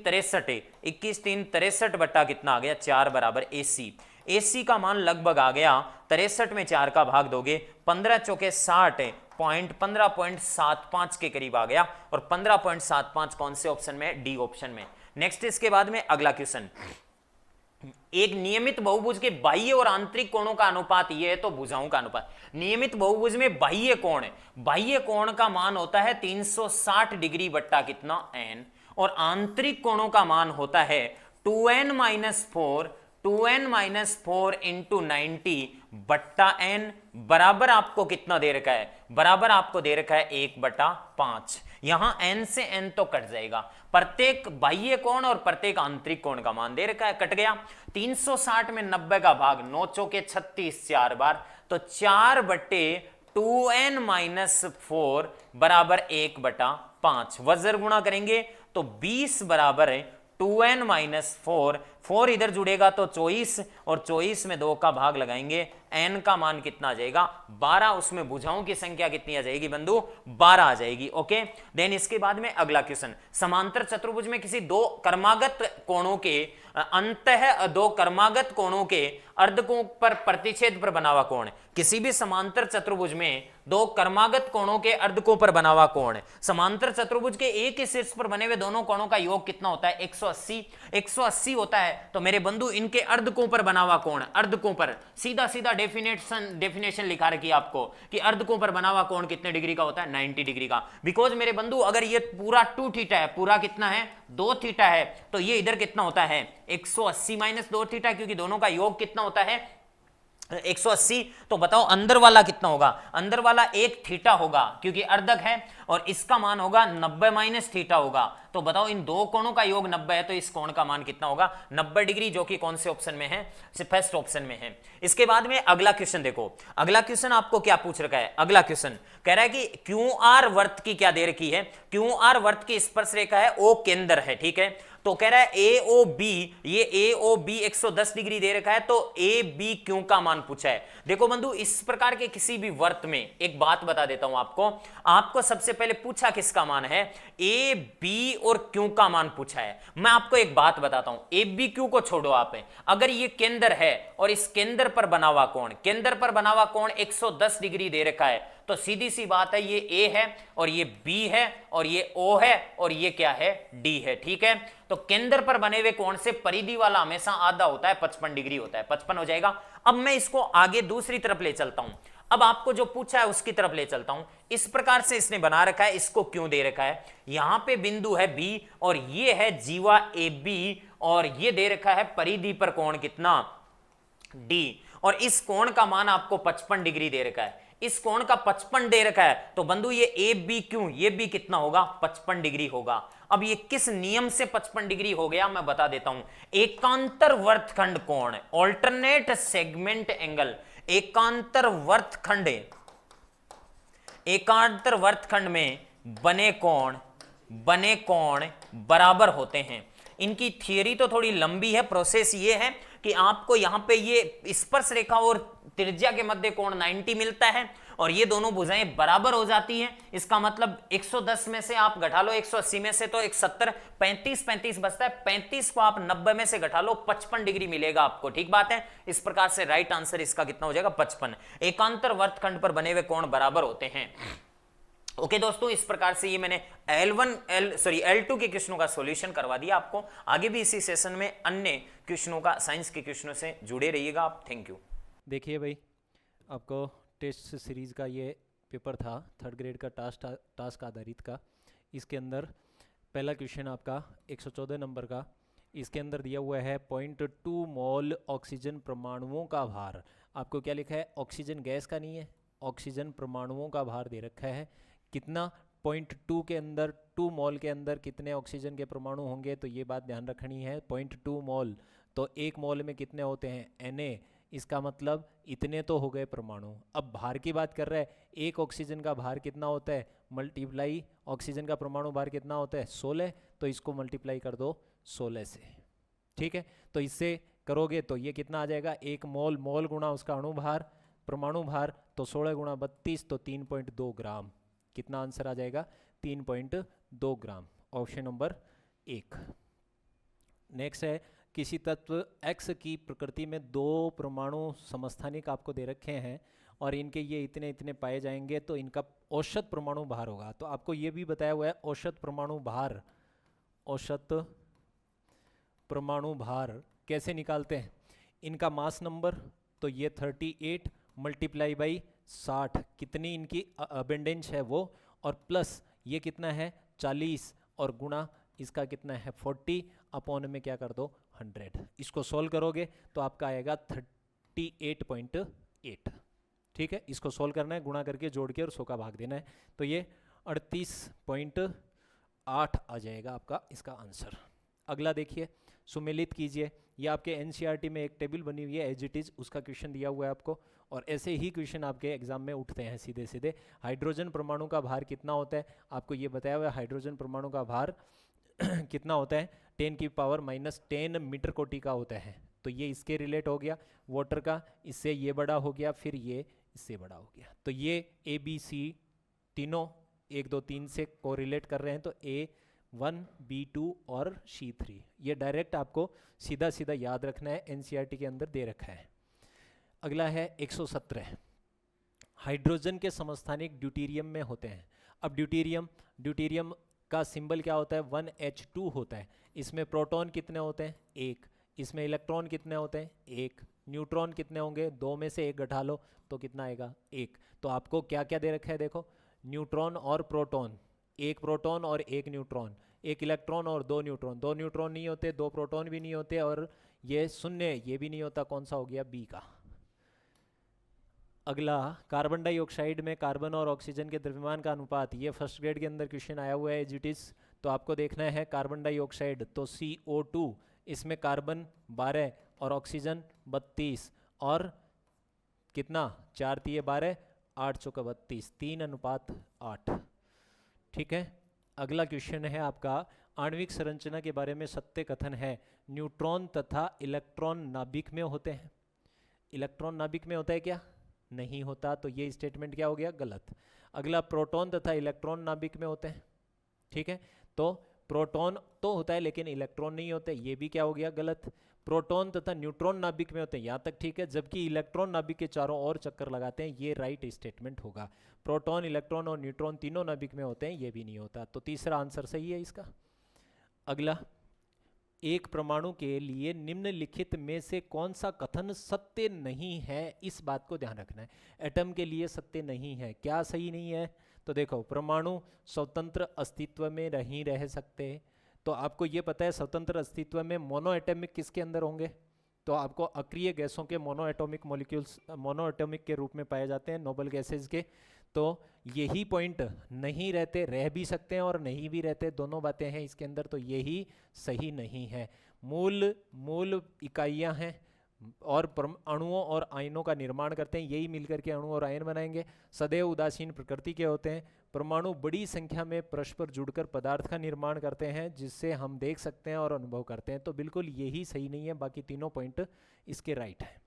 63 बट्टा कितना आ गया, 4 बराबर एसी। एसी का मान लगभग आ गया 63 में 4 का भाग दोगे 15 चौके 60 15.75 के करीब आ गया, और 15.75 कौन से ऑप्शन में, डी ऑप्शन में। नेक्स्ट इसके बाद में अगला क्वेश्चन, एक नियमित बहुभुज के बाह्य और आंतरिक कोणों का अनुपात ये है, तो भुजाओं का अनुपात। नियमित बहुभुज में बाह्य कोण का मान होता है 360 डिग्री बट्टा कितना, एन, और आंतरिक कोणों का मान होता है 2n - 4 इंटू 90 बट्टा n, बराबर आपको कितना दे रखा है, बराबर आपको दे रखा है 1/5। यहां n से n तो कट जाएगा, प्रत्येक बाह्य कोण और प्रत्येक आंतरिक कोण का मान दे रखा है, कट गया। 360 में 90 का भाग 9 चौके 36 4 बार, तो 4/2n - 4 बराबर 1/5। वज्र गुणा करेंगे तो 20 बराबर है 2n - 4 इधर जुड़ेगा तो 24, और 24 में 2 का भाग लगाएंगे, n का मान कितना आ जाएगा, 12। उसमें भुजाओं की संख्या कितनी आ जाएगी बंधु, 12 आ जाएगी, ओके। देन इसके बाद में अगला क्वेश्चन, समांतर चतुर्भुज में किसी दो कर्मागत कोणों के अर्धकों पर प्रतिच्छेद पर बना हुआ कोण। किसी भी समांतर चतुर्भुज में 2 कर्मागत कोणों के अर्धकों पर बना हुआ कोण, समांतर चतुर्भुज के एक ही शीर्ष पर बने हुए दोनों कोणों का योग कितना होता है, 180 होता है। तो मेरे बंधु इनके अर्धकों पर बना हुआ कोण, अर्धकों पर सीधा डेफिनेशन लिखा रखी है आपको कि अर्धकों पर बना हुआ कोण कितने डिग्री का होता है, 90 डिग्री का। बिकॉज मेरे बंधु अगर ये पूरा 2 थीटा है, पूरा कितना है, 2 थीटा है, तो ये इधर कितना होता है, 180 - 2 थीटा, क्योंकि दोनों का योग कितना होता है, 180, तो बताओ अंदर वाला कितना होगा? अंदर वाला एक थीटा होगा क्योंकि अर्धक है, और इसका मान होगा 90 माइनस थीटा होगा। तो बताओ इन दो कोणों का योग 90 है, तो इस कोण का मान कितना होगा? 90 डिग्री, जो कि कौन से ऑप्शन में है? फर्स्ट ऑप्शन में है। इसके बाद में अगला क्वेश्चन देखो। अगला क्वेश्चन आपको क्या पूछ रखा है? अगला क्वेश्चन कह रहा है कि क्यू आर वर्त की क्या दे रखी है? क्यू आर वर्त की स्पर्श रेखा है ओ केंद्र है, ठीक है। तो कह रहा है ए ओ बी, ये ए ओ बी 110 डिग्री दे रखा है, तो ए बी क्यू का मान पूछा है। देखो बंधु, इस प्रकार के किसी भी वर्त में एक बात बता देता हूं आपको सबसे पहले पूछा किसका मान है? ए बी और क्यू का मान पूछा है। मैं आपको एक बात बताता हूं, ए बी क्यू को छोड़ो आप, अगर ये केंद्र है और इस केंद्र पर बना हुआ कोण, केंद्र पर बना हुआ कोण 110 डिग्री दे रखा है, तो सीधी सी बात है ये ए है और ये बी है और ये ओ है और ये क्या है? डी है, ठीक है। तो केंद्र पर बने हुए कोण से परिधि वाला हमेशा आधा होता है, 55 डिग्री होता है, 55 हो जाएगा। अब मैं इसको आगे दूसरी तरफ ले चलता हूं, अब आपको जो पूछा है उसकी तरफ ले चलता हूं। इस प्रकार से इसने बना रखा है, इसको क्यों दे रखा है? यहां पे बिंदु है बी और ये है जीवा ए बी, और ये दे रखा है परिधि पर कोण कितना? डी, और इस कोण का मान आपको 55 डिग्री दे रखा है, इस कोण का 55 दे रखा है, तो बंधु ये ए बी क्यों, ये भी कितना होगा? 55 डिग्री होगा। अब ये किस नियम से 55 डिग्री हो गया मैं बता देता हूं। एकांतर वर्तखंड कोण, ऑल्टरनेट सेगमेंट एंगल, एकांतर वर्तखंड में बने कोण बराबर होते हैं। इनकी थियरी तो थोड़ी लंबी है, प्रोसेस ये है कि आपको यहां पे ये स्पर्श रेखा और त्रिज्या के मध्य कोण 90 मिलता है और ये दोनों भुजाएं बराबर हो जाती हैं। इसका मतलब 110 में से आप घटा लो 180 में से, तो 170, 35 बचता है, 35 को आप 90 में से घटा लो, 55 डिग्री मिलेगा आपको, ठीक बात है। इस प्रकार से राइट आंसर इसका कितना हो जाएगा? 55। एकांतर वर्तखंड पर बने हुए कोण बराबर होते हैं। ओके दोस्तों, इस प्रकार से ये मैंने L2 के क्वेश्चनों का सॉल्यूशन करवा दिया आपको। आगे भी इसी सेशन में अन्य क्वेश्चनों का, साइंस के क्वेश्चनों से जुड़े रहिएगा आप। Thank you. देखिए भाई, आपको टेस्ट सीरीज़ का ये पेपर था, 3rd ग्रेड का टास्क आधारित का। इसके अंदर पहला क्वेश्चन आपका 114 नंबर का, इसके अंदर दिया हुआ है 0.2 मोल ऑक्सीजन परमाणुओं का भार। आपको क्या लिखा है? ऑक्सीजन गैस का नहीं है, ऑक्सीजन परमाणुओं का भार दे रखा है। कितना? 0.2 के अंदर, 2 मोल के अंदर कितने ऑक्सीजन के परमाणु होंगे, तो ये बात ध्यान रखनी है। 0.2 मोल, तो 1 मोल में कितने होते हैं? Na, इसका मतलब इतने तो हो गए परमाणु। अब भार की बात कर रहा है, एक ऑक्सीजन का भार कितना होता है, मल्टीप्लाई ऑक्सीजन का परमाणु भार कितना होता है? 16, तो इसको मल्टीप्लाई कर दो 16 से, ठीक है। तो इससे करोगे तो ये कितना आ जाएगा? 1 मोल, मोल गुणा उसका अणु भार, परमाणु भार, तो 16 गुणा 32, तो 3.2 ग्राम। कितना आंसर आ जाएगा? 3.2 ग्राम, ऑप्शन नंबर 1। नेक्स्ट है, किसी तत्व X की प्रकृति में 2 परमाणु समस्थानिक आपको दे रखे हैं और इनके ये इतने इतने पाए जाएंगे, तो इनका औसत परमाणु भार होगा। तो आपको ये भी बताया हुआ है औसत परमाणु भार, औसत परमाणु भार कैसे निकालते हैं? इनका मास नंबर, तो ये 38 मल्टीप्लाई बाई 60, कितनी इनकी अबेंडेंस है वो, और प्लस ये कितना है? 40, और गुणा इसका कितना है? 40, अपॉन में क्या कर दो? 100। इसको सोल्व करोगे तो आपका आएगा 38.8, ठीक है। इसको सोल्व करना है, गुणा करके जोड़ के और 100 का भाग देना है, तो ये 38.8 आ जाएगा आपका इसका आंसर। अगला देखिए, सुमेलित कीजिए। ये आपके एनसीईआरटी में एक टेबल बनी हुई है एज इट इज़, उसका क्वेश्चन दिया हुआ है आपको, और ऐसे ही क्वेश्चन आपके एग्जाम में उठते हैं सीधे सीधे। हाइड्रोजन परमाणु का भार कितना होता है? आपको ये बताया हुआ है, हाइड्रोजन परमाणु का भार कितना होता है? 10⁻⁻10 मीटर कोटि का होता है। तो ये इसके रिलेट हो गया, वाटर का इससे ये बड़ा हो गया, फिर ये इससे बड़ा हो गया। तो ये ABC तीनों 1 2 3 से कोरिलेट कर रहे हैं, तो A1 B2 और C3, ये डायरेक्ट आपको सीधा सीधा याद रखना है, एनसीईआरटी के अंदर दे रखा है। अगला है 117, हाइड्रोजन के समस्थानिक ड्यूटेरियम में होते हैं। अब ड्यूटेरियम का सिंबल क्या होता है? 1H2 होता है। इसमें प्रोटॉन कितने होते हैं? 1। इसमें इलेक्ट्रॉन कितने होते हैं? 1। न्यूट्रॉन कितने होंगे? 2 में से 1 घटा लो तो कितना आएगा? 1। तो आपको क्या क्या दे रखा है? देखो, न्यूट्रॉन और प्रोटॉन, 1 प्रोटॉन और 1 न्यूट्रॉन, 1 इलेक्ट्रॉन और 2 न्यूट्रॉन, 2 न्यूट्रॉन नहीं होते, 2 प्रोटॉन भी नहीं होते, और ये शून्य ये भी नहीं होता। कौन सा हो गया? बी का। अगला, कार्बन डाइऑक्साइड में कार्बन और ऑक्सीजन के द्रव्यमान का अनुपात, ये फर्स्ट ग्रेड के अंदर क्वेश्चन आया हुआ है एज इट इज़। तो आपको देखना है कार्बन डाइऑक्साइड तो CO2, इसमें कार्बन 12 और ऑक्सीजन 32 और कितना 4 तिये 12 8 चौका 32 3:8। ठीक है। अगला क्वेश्चन है आपका, आणविक संरचना के बारे में सत्य कथन है, न्यूट्रॉन तथा इलेक्ट्रॉन नाभिक में होते हैं। इलेक्ट्रॉन नाभिक में होता है क्या? नहीं होता, तो ये स्टेटमेंट क्या हो गया? गलत। अगला, प्रोटॉन तथा इलेक्ट्रॉन नाभिक में होते हैं। ठीक है, तो प्रोटॉन तो होता है लेकिन इलेक्ट्रॉन नहीं होते, ये भी क्या हो गया? गलत। प्रोटॉन तथा न्यूट्रॉन नाभिक में होते हैं, यहाँ तक ठीक है, जबकि इलेक्ट्रॉन नाभिक के चारों ओर चक्कर लगाते हैं, ये राइट स्टेटमेंट होगा। प्रोटॉन, इलेक्ट्रॉन और न्यूट्रॉन तीनों नाभिक में होते हैं, ये भी नहीं होता, तो तीसरा आंसर सही है इसका। अगला, एक परमाणु के लिए निम्नलिखित में से कौन सा कथन सत्य नहीं है? इस बात को ध्यान रखना है। एटम के लिए सत्य नहीं है, क्या सही नहीं है? तो देखो, परमाणु स्वतंत्र अस्तित्व में नहीं रह सकते, तो आपको ये पता है स्वतंत्र अस्तित्व में मोनो एटॉमिक किसके अंदर होंगे? तो आपको अक्रिय गैसों के mono atomic molecules mono atomic के रूप में पाए जाते हैं, नोबल गैसेज के। तो यही पॉइंट, नहीं रहते, रह भी सकते हैं और नहीं भी रहते, दोनों बातें हैं इसके अंदर, तो यही सही नहीं है। मूल इकाइयां हैं और अणुओं और आयनों का निर्माण करते हैं, यही मिलकर के अणु और आयन बनाएंगे। सदैव उदासीन प्रकृति के होते हैं। परमाणु बड़ी संख्या में परस्पर जुड़कर पदार्थ का निर्माण करते हैं, जिससे हम देख सकते हैं और अनुभव करते हैं, तो बिल्कुल यही सही नहीं है, बाकी तीनों पॉइंट इसके राइट है।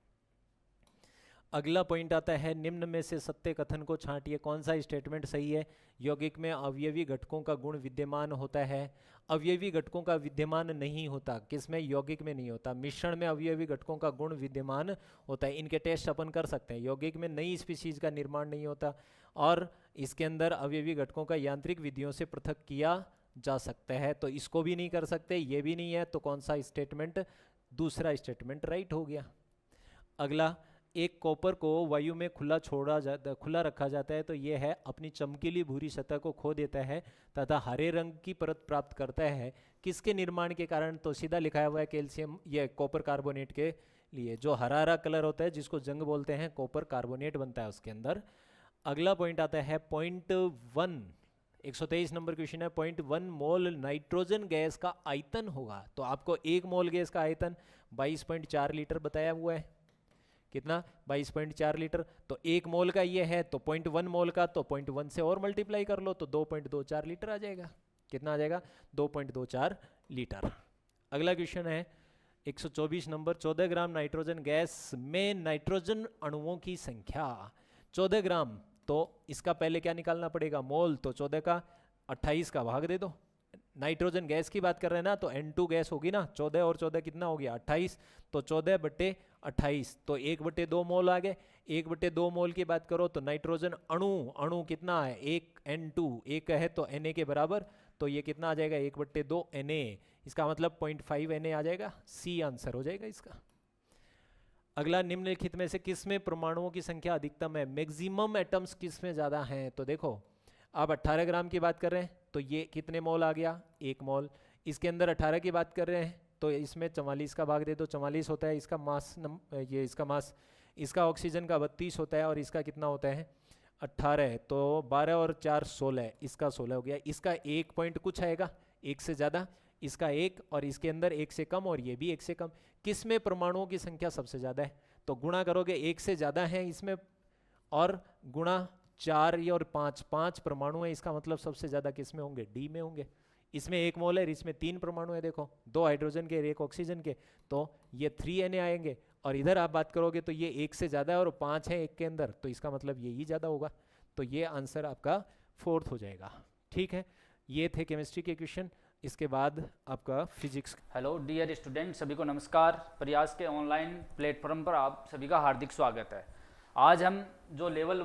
अगला पॉइंट आता है, निम्न में से सत्य कथन को छांटिए, कौन सा स्टेटमेंट सही है? यौगिक में अवयवी घटकों का गुण विद्यमान होता है। अवयवी घटकों का विद्यमान नहीं होता, किसमें? यौगिक में नहीं होता। मिश्रण में अवयवी घटकों का गुण विद्यमान होता है, इनके टेस्ट अपन कर सकते हैं। यौगिक में नई स्पीशीज का निर्माण नहीं होता, और इसके अंदर अवयवी घटकों का यांत्रिक विधियों से पृथक किया जा सकता है, तो इसको भी नहीं कर सकते, ये भी नहीं है, तो कौन सा स्टेटमेंट? दूसरा स्टेटमेंट राइट हो गया। अगला, एक कॉपर को वायु में खुला रखा जाता है, तो यह है अपनी चमकीली भूरी सतह को खो देता है तथा हरे रंग की परत प्राप्त करता है, किसके निर्माण के कारण? तो सीधा लिखाया हुआ है कैल्शियम, ये कॉपर कार्बोनेट के लिए, जो हरा हरा कलर होता है जिसको जंग बोलते हैं, कॉपर कार्बोनेट बनता है उसके अंदर। अगला पॉइंट आता है पॉइंट 1, 123 नंबर क्वेश्चन है, 0.1 मोल नाइट्रोजन गैस का आयतन होगा, तो आपको 1 मोल गैस का आयतन 22.4 लीटर बताया हुआ है। कितना? 22.4 लीटर। तो 1 मोल का ये है, तो 0.1 मोल का, तो 0.1 से और मल्टीप्लाई कर लो, तो 2.24 लीटर आ जाएगा। कितना आ जाएगा? 2.24 लीटर। अगला क्वेश्चन है 124 नंबर, 14 ग्राम नाइट्रोजन गैस में नाइट्रोजन अणुओं की संख्या 14 ग्राम, तो इसका पहले क्या निकालना पड़ेगा? मोल, तो 14 का 28 का भाग दे दो। नाइट्रोजन गैस की बात कर रहे हैं ना, तो N2 गैस होगी ना, 14 और 14 कितना हो गया? 28, तो 14/28, तो 1/2 मोल आ गए। 1/2 मोल की बात करो तो नाइट्रोजन अणु कितना है? 1 N2, 1 है तो Na के बराबर, तो ये कितना आ जाएगा? 1/2 Na, इसका मतलब 0.5 Na आ जाएगा, सी आंसर हो जाएगा इसका। अगला, निम्नलिखित में से किसमें परमाणुओं की संख्या अधिकतम है? मैक्सिमम एटम्स किसमें ज्यादा हैं? तो देखो, आप 18 ग्राम की बात कर रहे हैं, तो ये कितने मोल आ गया? 1 मोल। इसके अंदर 18 की बात कर रहे हैं, तो इसमें 44 का भाग दे दो, 44 होता है इसका मास, ये इसका मास। इसका ऑक्सीजन का 32 होता है, और इसका कितना होता है? 18, तो 12 और 4 16, इसका 16 हो गया। इसका 1 पॉइंट कुछ आएगा, 1 से ज़्यादा, इसका 1, और इसके अंदर 1 से कम, और ये भी 1 से कम। किस में परमाणुओं की संख्या सबसे ज़्यादा है? तो गुणा करोगे, 1 से ज़्यादा है इसमें, और गुणा 4 और 5 परमाणु है, इसका मतलब सबसे ज़्यादा किस में होंगे? डी में होंगे। इसमें 1 मोल है, इसमें 3 परमाणु है, देखो 2 हाइड्रोजन के और 1 ऑक्सीजन के, तो ये 3Na आएंगे। और इधर आप बात करोगे तो ये 1 से ज़्यादा है और 5 है 1 के अंदर, तो इसका मतलब यही ज़्यादा होगा, तो ये आंसर आपका 4th हो जाएगा। ठीक है, ये थे केमिस्ट्री के क्वेश्चन। इसके बाद आपका फिजिक्स। हेलो डियर स्टूडेंट, सभी को नमस्कार। प्रयास के ऑनलाइन प्लेटफॉर्म पर आप सभी का हार्दिक स्वागत है। आज हम जो लेवल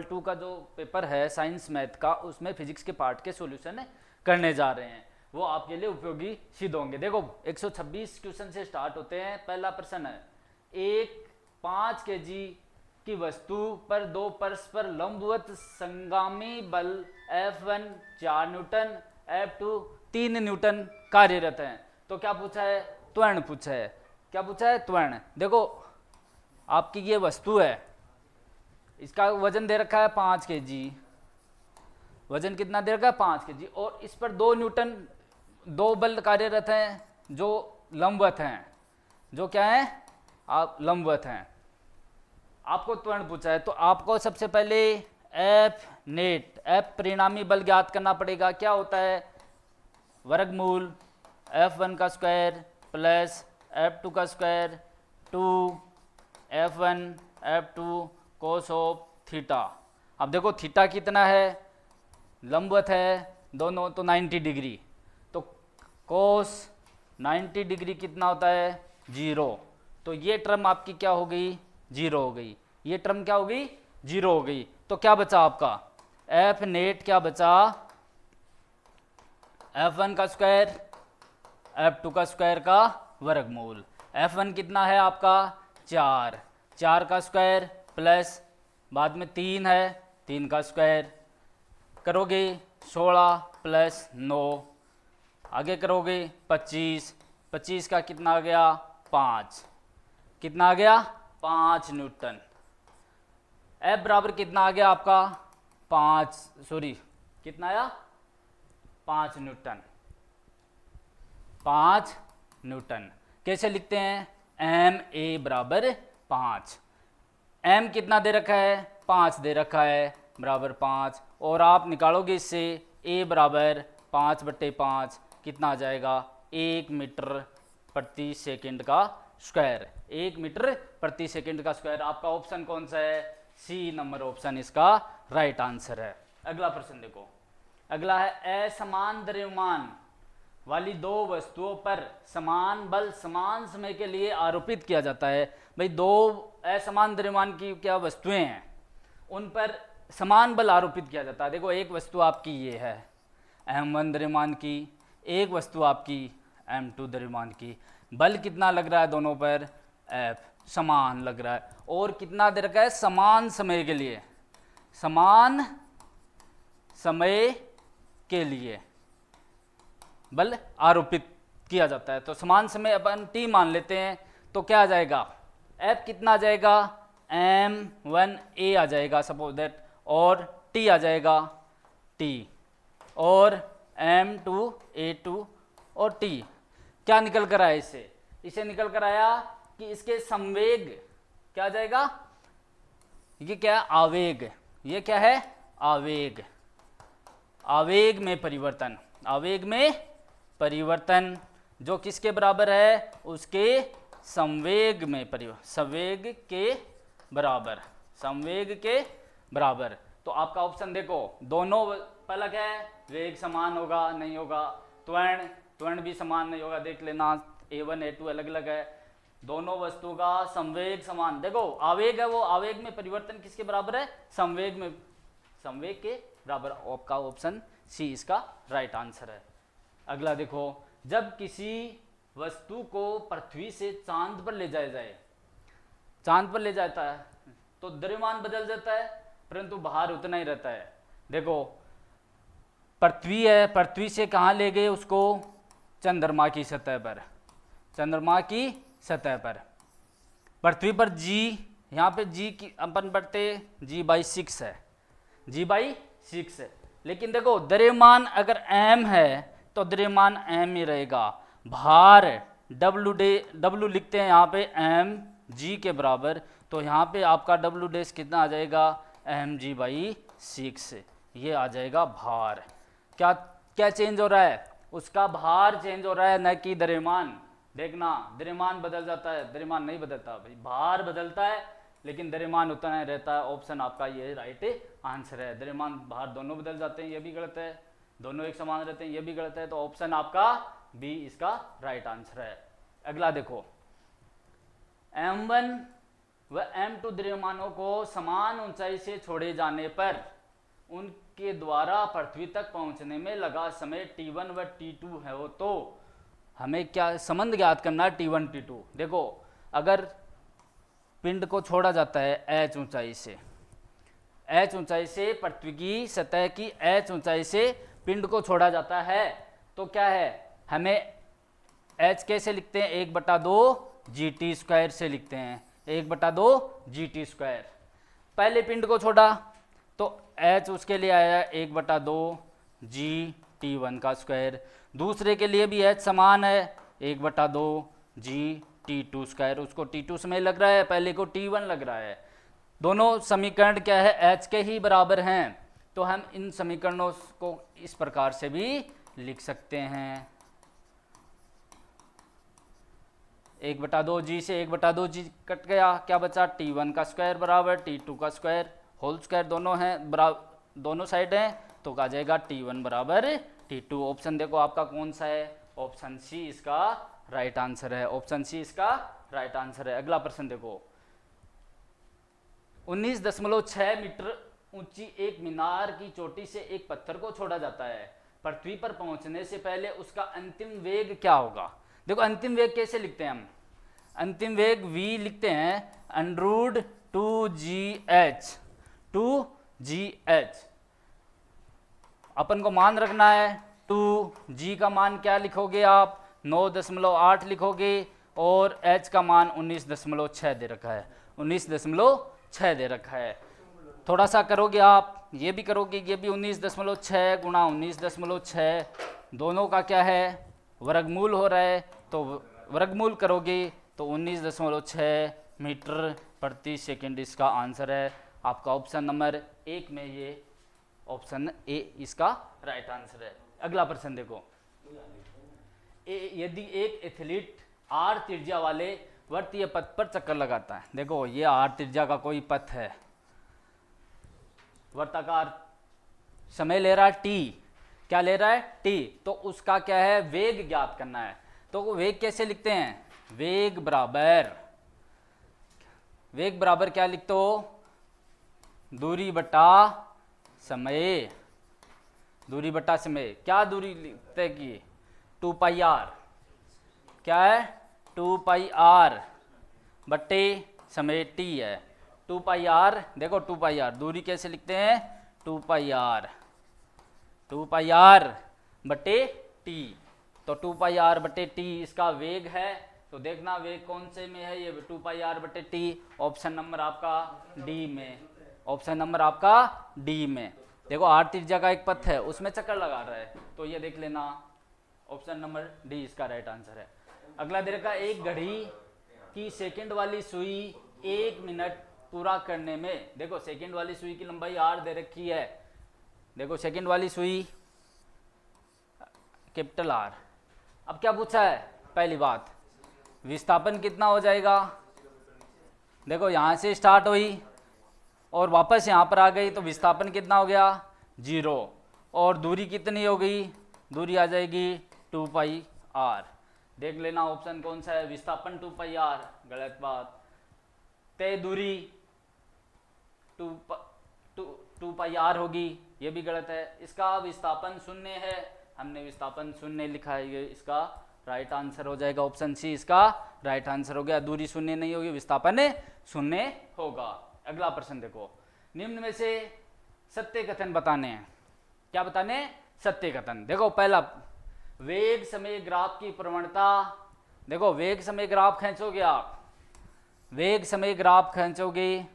टू का जो पेपर है साइंस मैथ का, उसमें फिजिक्स के पार्ट के सॉल्यूशन करने जा रहे हैं, वो आपके लिए उपयोगी सिद्ध होंगे। देखो 126 क्वेश्चन से स्टार्ट होते हैं। पहला प्रश्न है, एक 5 kg की वस्तु पर 2 परस्पर लंबवत संगामी बल F1 4 न्यूटन, F2 3 न्यूटन कार्यरत हैं। तो क्या पूछा है? त्वरण पूछा है। क्या पूछा है? त्वरण। देखो आपकी ये वस्तु है, इसका वजन दे रखा है 5 kg, वजन कितना दे रखा है 5 kg, और इस पर 2 न्यूटन 2 बल कार्यरत हैं जो लंबवत हैं, जो क्या है आप लंबवत हैं। आपको त्वरण पूछा है तो आपको सबसे पहले एफ नेट, एफ परिणामी बल ज्ञात करना पड़ेगा। क्या होता है, वर्गमूल F1 का स्क्वायर प्लस F2 का square 2 F1 F2 cos of theta. अब देखो थीटा कितना है, लंबवत है दोनों तो 90 डिग्री, तो कोस 90 डिग्री कितना होता है 0, तो ये टर्म आपकी क्या हो गई 0 हो गई, ये टर्म क्या हो गई 0 हो गई। तो क्या बचा आपका एफ नेट, क्या बचा F1 का स्क्वायर F2 का स्क्वायर का वर्गमूल। F1 कितना है आपका 4, 4 का स्क्वायर प्लस बाद में 3 है 3 का स्क्वायर, करोगे 16 प्लस 9, आगे करोगे 25, 25 का कितना आ गया 5, कितना आ गया 5 न्यूटन। F बराबर कितना आ गया आपका 5, सॉरी कितना आया 5 न्यूटन, 5 न्यूटन। कैसे लिखते हैं, एम ए बराबर 5, एम कितना दे रखा है 5 दे रखा है बराबर 5, और आप निकालोगे इससे ए बराबर 5/5 कितना आ जाएगा 1 मीटर प्रति सेकंड का स्क्वायर, 1 मीटर प्रति सेकंड का स्क्वायर। आपका ऑप्शन कौन सा है, सी नंबर ऑप्शन इसका राइट आंसर है। अगला प्रश्न देखो, अगला है असमान द्रव्यमान वाली 2 वस्तुओं पर समान बल समान समय के लिए आरोपित किया जाता है। भाई 2 असमान द्रव्यमान की क्या वस्तुएं हैं, उन पर समान बल आरोपित किया जाता है। देखो एक वस्तु आपकी ये है m1 द्रव्यमान की, एक वस्तु आपकी m2 द्रव्यमान की, बल कितना लग रहा है दोनों पर F, समान लग रहा है, और कितना दे रखा है समान समय के लिए, समान समय के लिए बल आरोपित किया जाता है। तो समान समय अपन t मान लेते हैं, तो क्या आ जाएगा F कितना आ जाएगा m1a आ जाएगा सपोज दैट, और t आ जाएगा t, और m2a2 और t। क्या निकल कर आया इससे, इसे निकल कर आया कि इसके संवेग क्या आ जाएगा, ये क्या है आवेग, ये क्या है आवेग, आवेग में परिवर्तन, आवेग में परिवर्तन जो किसके बराबर है, उसके संवेग में परिवर्तन, संवेग के बराबर, संवेग के बराबर। तो आपका ऑप्शन देखो दोनों अलग है, वेग समान होगा नहीं होगा, त्वरण, त्वरण भी समान नहीं होगा, देख लेना a1 a2 अलग अलग है, दोनों वस्तु का संवेग समान। देखो आवेग है, वो आवेग में परिवर्तन किसके बराबर है, संवेग में, संवेग के बराबर। आपका ऑप्शन सी इसका राइट आंसर है। अगला देखो, जब किसी वस्तु को पृथ्वी से चांद पर ले जाया जाए, चांद पर ले जाता है तो द्रव्यमान बदल जाता है परंतु भार उतना ही रहता है। देखो पृथ्वी है, पृथ्वी से कहाँ ले गए उसको, चंद्रमा की सतह पर, चंद्रमा की सतह पर, पृथ्वी पर g, यहाँ पे g की अपन पढ़ते g/6 है, g/6 है, लेकिन देखो द्रव्यमान अगर m है तो द्रव्यमान m ही रहेगा, भार w लिखते हैं यहाँ पे m g के बराबर, तो यहाँ पे आपका w' कितना आ जाएगा mg/6, ये आ जाएगा भार। क्या क्या चेंज हो रहा है, उसका भार चेंज हो रहा है, न कि द्रव्यमान। देखना द्रव्यमान बदल जाता है, द्रव्यमान नहीं बदलता भाई, भार बदलता है लेकिन द्रव्यमान उतना ही रहता है। ऑप्शन आपका ये राइट आंसर है। द्रव्यमान भार दोनों बदल जाते हैं, ये भी गलत है, दोनों एक समान रहते हैं, ये भी गलत है, तो ऑप्शन आपका बी इसका राइट आंसर है। अगला देखो, m1 व m2 द्रव्यमानों को समान ऊंचाई से छोड़े जाने पर उनके द्वारा पृथ्वी तक पहुंचने में लगा समय t1 व t2 है, वो तो हमें क्या संबंध ज्ञात करना है t1 t2। देखो अगर पिंड को छोड़ा जाता है h ऊंचाई से, h ऊंचाई से पृथ्वी की सतह की h ऊंचाई से पिंड को छोड़ा जाता है, तो क्या है हमें h कैसे लिखते हैं 1/2 gt² से लिखते हैं, 1/2 GT²। पहले पिंड को छोड़ा तो H उसके लिए आया 1/2 GT1 का स्क्वायर। दूसरे के लिए भी H समान है 1/2 GT2²। उसको T2 समय लग रहा है, पहले को T1 लग रहा है। दोनों समीकरण क्या है, H के ही बराबर हैं, तो हम इन समीकरणों को इस प्रकार से भी लिख सकते हैं। 1/2 G से 1/2 G कट गया, क्या बचा T1 का स्क्वायर बराबर T2 का स्क्वायर होल स्क्वायर, दोनों हैं बराबर, दोनों साइड हैं, तो आ जाएगा T1 बराबर T2। ऑप्शन देखो आपका कौन सा है, ऑप्शन सी इसका राइट आंसर है, ऑप्शन सी इसका राइट आंसर है। अगला प्रश्न देखो, 19.6 मीटर ऊंची एक मीनार की चोटी से एक पत्थर को छोड़ा जाता है। पृथ्वी पर पहुंचने से पहले उसका अंतिम वेग क्या होगा। देखो अंतिम वेग कैसे लिखते हैं हम, अंतिम वेग v लिखते हैं √2gh, 2gh अपन को मान रखना है। 2g का मान क्या लिखोगे आप, 9.8 लिखोगे, और h का मान 19.6 दे रखा है, 19.6 दे रखा है। थोड़ा सा करोगे आप, ये भी करोगे, ये भी 19.6 गुणा 19.6, दोनों का क्या है वर्गमूल हो रहा है, तो वर्गमूल करोगे तो 19.6 मीटर प्रति सेकंड इसका आंसर है। आपका ऑप्शन नंबर 1 में ये ऑप्शन ए इसका राइट आंसर है। अगला प्रश्न देखो, यदि एक एथलीट r त्रिज्या वाले वृत्तीय पथ पर चक्कर लगाता है, देखो ये r त्रिज्या का कोई पथ है, वर्ताकार समय ले रहा है t, क्या ले रहा है t, तो उसका क्या है वेग ज्ञात करना है। तो वेग कैसे लिखते हैं, वेग बराबर क्या लिखते हो, दूरी बटा समय, दूरी बटा समय, क्या दूरी लिखते हैं कि 2πr, क्या है 2πr बटे समय t है, 2πr, देखो 2πr दूरी कैसे लिखते हैं 2πr बटे t, तो 2πr बटे t इसका वेग है। तो देखना वेग कौन से में है, ये 2πr बटे t, ऑप्शन नंबर आपका डी में, ऑप्शन नंबर आपका डी में। देखो r त्रिज्या का एक पथ है, उसमें चक्कर लगा रहा है, तो ये देख लेना ऑप्शन नंबर डी इसका राइट आंसर है। अगला दे रखा, एक घड़ी की सेकंड वाली सुई 1 मिनट पूरा करने में, देखो सेकंड वाली सुई की लंबाई r दे रखी है, देखो सेकंड वाली सुई कैपिटल R। अब क्या पूछा है, पहली बात विस्थापन कितना हो जाएगा, देखो यहाँ से स्टार्ट हुई और वापस यहाँ पर आ गई, तो विस्थापन कितना हो गया 0, और दूरी कितनी हो गई, दूरी आ जाएगी 2πr। देख लेना ऑप्शन कौन सा है, विस्थापन 2πr, गलत बात। तय दूरी 2πr होगी, ये भी गलत है। इसका विस्थापन 0 है, हमने विस्थापन 0 लिखा है, ये इसका राइट आंसर हो जाएगा, ऑप्शन सी इसका राइट आंसर हो गया। दूरी 0 नहीं होगी, विस्थापन 0 होगा। अगला प्रश्न देखो, निम्न में से सत्य कथन बताने हैं, क्या बताने, सत्य कथन। देखो पहला, वेग समय ग्राफ की प्रवणता, देखो वेग समय ग्राफ खींचोगे आप, वेग समय ग्राफ खींचोगे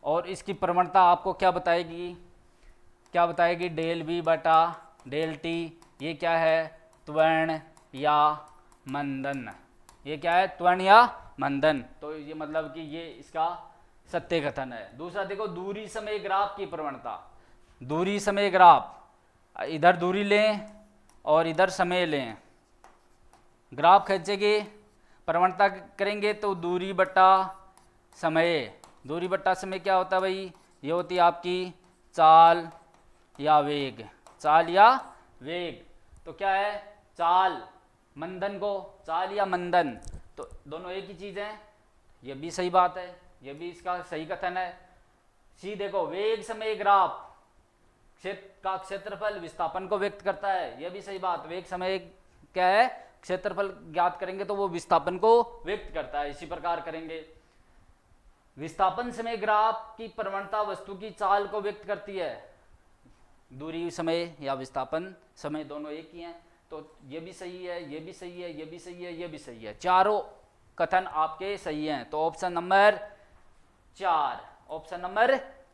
और इसकी प्रवणता आपको क्या बताएगी, क्या बताएगी, डेल v बटा डेल t, ये क्या है त्वरण या मंदन, ये क्या है त्वरण या मंदन, तो ये मतलब कि ये इसका सत्य कथन है। दूसरा देखो, दूरी समय ग्राफ की प्रवणता, दूरी समय ग्राफ, इधर दूरी लें और इधर समय लें, ग्राफ खींचेंगे प्रवणता करेंगे तो दूरी बटा समय, दूरी बटा समय क्या होता है भाई, ये होती है आपकी चाल या वेग, चाल या वेग। तो क्या है चाल, मंदन को चाल या मंदन, तो दोनों एक ही चीज है, ये भी सही बात है, ये भी इसका सही कथन है। सी देखो, वेग समय ग्राफ क्षेत्र का क्षेत्रफल विस्थापन को व्यक्त करता है, ये भी सही बात, वेग समय क्या है क्षेत्रफल ज्ञात करेंगे तो वो विस्थापन को व्यक्त करता है। इसी प्रकार करेंगे, विस्थापन समय ग्राफ की प्रवणता वस्तु की चाल को व्यक्त करती है, दूरी समय या विस्थापन समय दोनों एक ही हैं, तो ये भी सही है, ये भी सही है, ये भी सही है, ये भी सही है, चारों कथन आपके सही हैं। तो ऑप्शन नंबर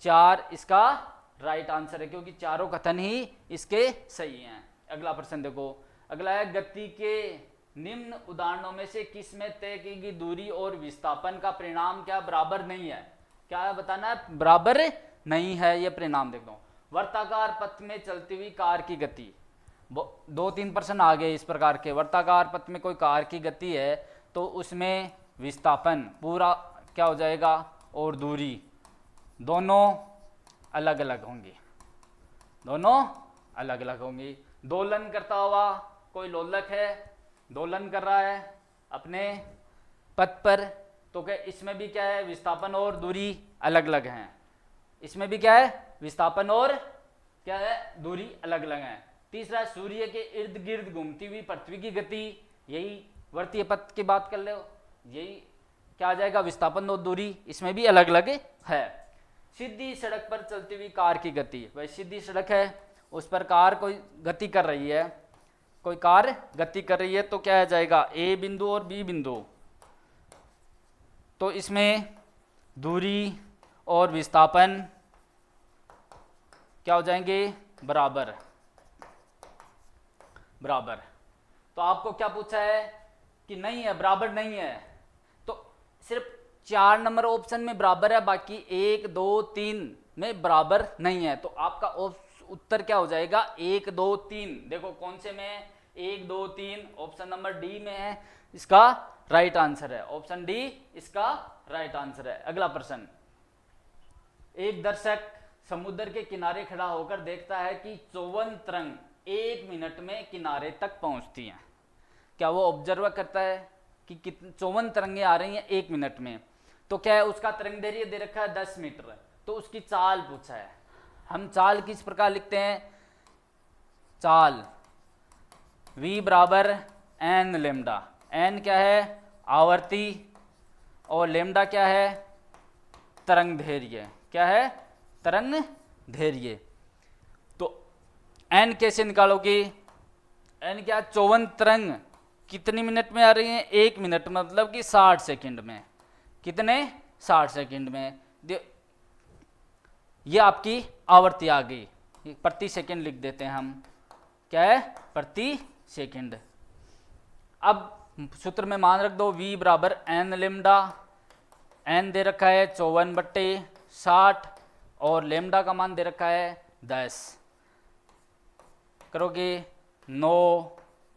4 इसका राइट आंसर है, क्योंकि चारों कथन ही इसके सही हैं। अगला प्रश्न देखो, अगला है गति के निम्न उदाहरणों में से किस में तय की गई दूरी और विस्थापन का परिणाम क्या बराबर नहीं है? क्या बताना है? बराबर नहीं है, ये परिणाम देख दो। वर्ताकार पथ में चलती हुई कार की गति, 2-3 प्रश्न आ गए इस प्रकार के। वर्ताकार पथ में कोई कार की गति है तो उसमें विस्थापन पूरा क्या हो जाएगा और दूरी दोनों अलग अलग होंगी, दोनों अलग अलग होंगी। दोलन करता हुआ कोई लोलक है, दोलन कर रहा है अपने पथ पर, तो क्या इसमें भी क्या है? विस्थापन और दूरी अलग अलग हैं। इसमें भी क्या है? विस्थापन और क्या है? दूरी अलग अलग है। तीसरा, सूर्य के इर्द गिर्द घूमती हुई पृथ्वी की गति, यही वर्तीय पथ की बात कर लो, यही क्या आ जाएगा? विस्थापन और दूरी, इसमें भी अलग अलग है। सीधी सड़क पर चलती हुई कार की गति, भाई सीधी सड़क है उस पर कार कोई गति कर रही है, कोई कार गति कर रही है, तो क्या आ जाएगा? ए बिंदु और बी बिंदु, तो इसमें दूरी और विस्थापन क्या हो जाएंगे? बराबर बराबर। तो आपको क्या पूछा है कि नहीं है, बराबर नहीं है, तो सिर्फ 4 नंबर ऑप्शन में बराबर है, बाकी 1, 2, 3 में बराबर नहीं है। तो आपका उत्तर क्या हो जाएगा? 1, 2, 3। देखो कौन से में 1, 2, 3 ऑप्शन नंबर डी में है, इसका राइट आंसर है। ऑप्शन डी इसका राइट आंसर है। अगला प्रश्न, एक दर्शक समुद्र के किनारे खड़ा होकर देखता है कि 54 तरंग 1 मिनट में किनारे तक पहुंचती हैं। क्या वो ऑब्जर्व करता है कि कितनी 54 तरंगे आ रही हैं 1 मिनट में, तो क्या है? उसका तरंग दैर्घ्य दे रखा है 10 मीटर, तो उसकी चाल पूछा है। हम चाल किस प्रकार लिखते हैं? चाल v बराबर n लेमडा। n क्या है? आवर्ती, और लेमडा क्या है? तरंग दैर्घ्य। क्या है? तरंग दैर्घ्य। तो n कैसे निकालोगे? n क्या? 54 तरंग कितनी मिनट में आ रही हैं? 1 मिनट, मतलब कि 60 सेकंड में। कितने? 60 सेकंड में। ये आपकी आवर्ती आ गई, प्रति सेकंड लिख देते हैं हम। क्या है? प्रति सेकंड। अब सूत्र में मान रख दो v बराबर n लेमडा, n दे रखा है 54/60 और लेमडा का मान दे रखा है 10। करोगे 9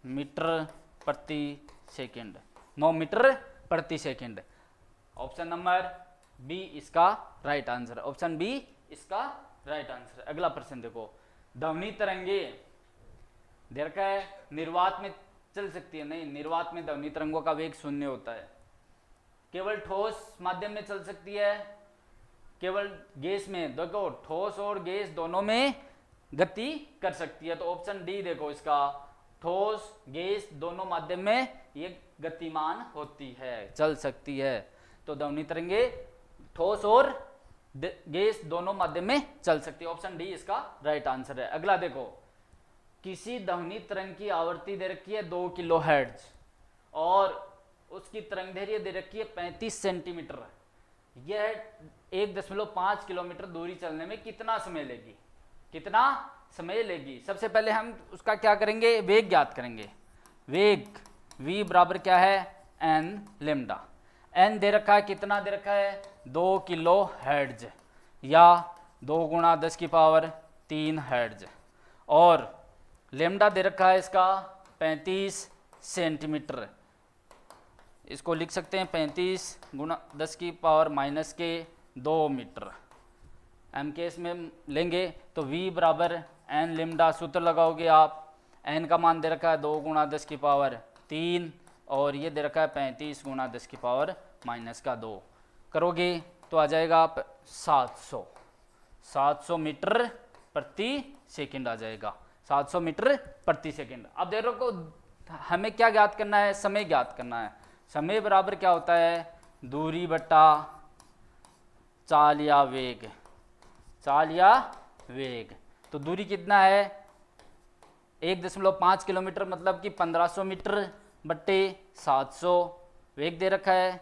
मीटर प्रति सेकंड, 9 मीटर प्रति सेकंड। ऑप्शन नंबर बी इसका राइट आंसर। ऑप्शन बी इसका राइट आंसर। अगला प्रश्न देखो, ध्वनि तरंगे दे रखा है निर्वात में चल सकती है, नहीं, निर्वात में ध्वनि तरंगों का वेग 0 होता है। केवल ठोस माध्यम में चल सकती है, केवल गैस में। देखो ठोस और गैस दोनों में गति कर सकती है, तो ऑप्शन डी देखो इसका, ठोस गैस दोनों माध्यम में ये गतिमान होती है, चल सकती है। तो ध्वनि तरंगे ठोस और गैस दोनों माध्यम में चल सकती है। ऑप्शन डी इसका राइट आंसर है। अगला देखो, किसी ध्वनि तरंग की आवृत्ति दे रखी है 2 किलोहर्ट्ज और उसकी तरंग दैर्घ्य दे रखी है 35 सेंटीमीटर। यह 1.5 किलोमीटर दूरी चलने में कितना समय लेगी? कितना समय लेगी? सबसे पहले हम उसका क्या करेंगे? वेग ज्ञात करेंगे। वेग v बराबर क्या है? n lambda. n दे रखा है, कितना दे रखा है? 2 किलो हर्ट्ज या 2 गुणा 10⁻³ हर्ट्ज, और लेमडा दे रखा है इसका 35 सेंटीमीटर। इसको लिख सकते हैं 35 गुणा 10⁻⁻² मीटर। एम केस में लेंगे तो v बराबर n लेमडा, सूत्र लगाओगे आप, n का मान दे रखा है 2 गुणा 10⁻³ और ये दे रखा है 35 गुणा 10⁻⁻²। करोगे तो आ जाएगा आप 700 मीटर प्रति सेकंड आ जाएगा, 700 मीटर प्रति सेकंड। अब देखो हमें क्या ज्ञात करना है? समय ज्ञात करना है। समय बराबर क्या होता है? दूरी बटा चाल या वेग, चाल या वेग। तो दूरी कितना है? 1.5 किलोमीटर, मतलब कि 1500 मीटर बट्टे 700, वेग दे रखा है,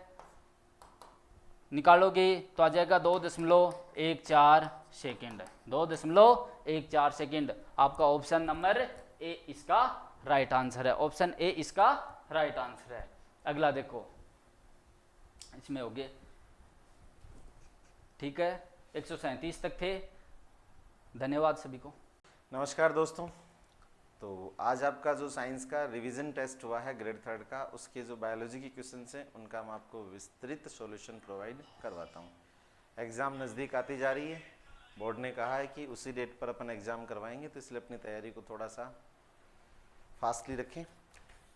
निकालोगे तो आ जाएगा 2.14 सेकेंड, 2.14 सेकेंड। आपका ऑप्शन नंबर ए इसका राइट आंसर है, ऑप्शन ए इसका राइट आंसर है। अगला देखो, इसमें हो गए, ठीक है, 137 तक थे। धन्यवाद सभी को। नमस्कार दोस्तों। तो आज आपका जो साइंस का रिवीजन टेस्ट हुआ है ग्रेड 3 का, उसके जो बायोलॉजी के क्वेश्चंस हैं उनका मैं आपको विस्तृत सॉल्यूशन प्रोवाइड करवाता हूं। एग्ज़ाम नज़दीक आती जा रही है, बोर्ड ने कहा है कि उसी डेट पर अपन एग्ज़ाम करवाएंगे, तो इसलिए अपनी तैयारी को थोड़ा सा फास्टली रखें।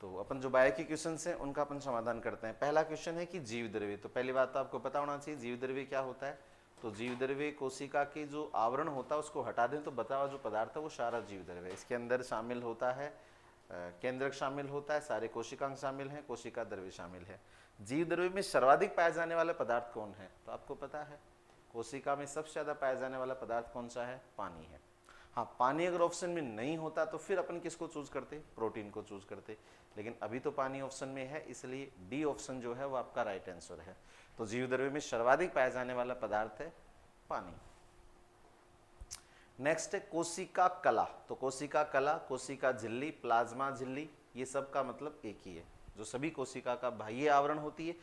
तो अपन जो बायो के क्वेश्चंस हैं उनका अपन समाधान करते हैं। पहला क्वेश्चन है कि जीव द्रव्य। तो पहली बात तो आपको पता होना चाहिए जीव द्रव्य क्या होता है। तो जीव द्रव्य कोशिका के जो आवरण होता है उसको हटा दें तो बता हुआ जो पदार्थ है वो सारा जीव द्रव्य। इसके अंदर शामिल होता है केंद्रक शामिल होता है, सारे कोशिकांग शामिल हैं, कोशिका द्रव्य शामिल है। जीव द्रव्य में सर्वाधिक पाए जाने वाला पदार्थ कौन है? तो आपको पता है कोशिका में सबसे ज्यादा पाया जाने वाला पदार्थ कौन सा है? पानी है। हाँ, पानी अगर ऑप्शन में नहीं होता तो फिर अपन किसको चूज करते? प्रोटीन को चूज करते, लेकिन अभी तो पानी ऑप्शन में है, इसलिए डी ऑप्शन जो है वो आपका राइट आंसर है। तो जीव द्रव्य में सर्वाधिक पाया जाने वाला पदार्थ है पानी। नेक्स्ट है कोशिका कला। तो कोशिका कला, कोशिका झिल्ली, प्लाज्मा झिल्ली, ये सब का मतलब एक ही है। जो सभी कोशिका का बाह्य आवरण होती है,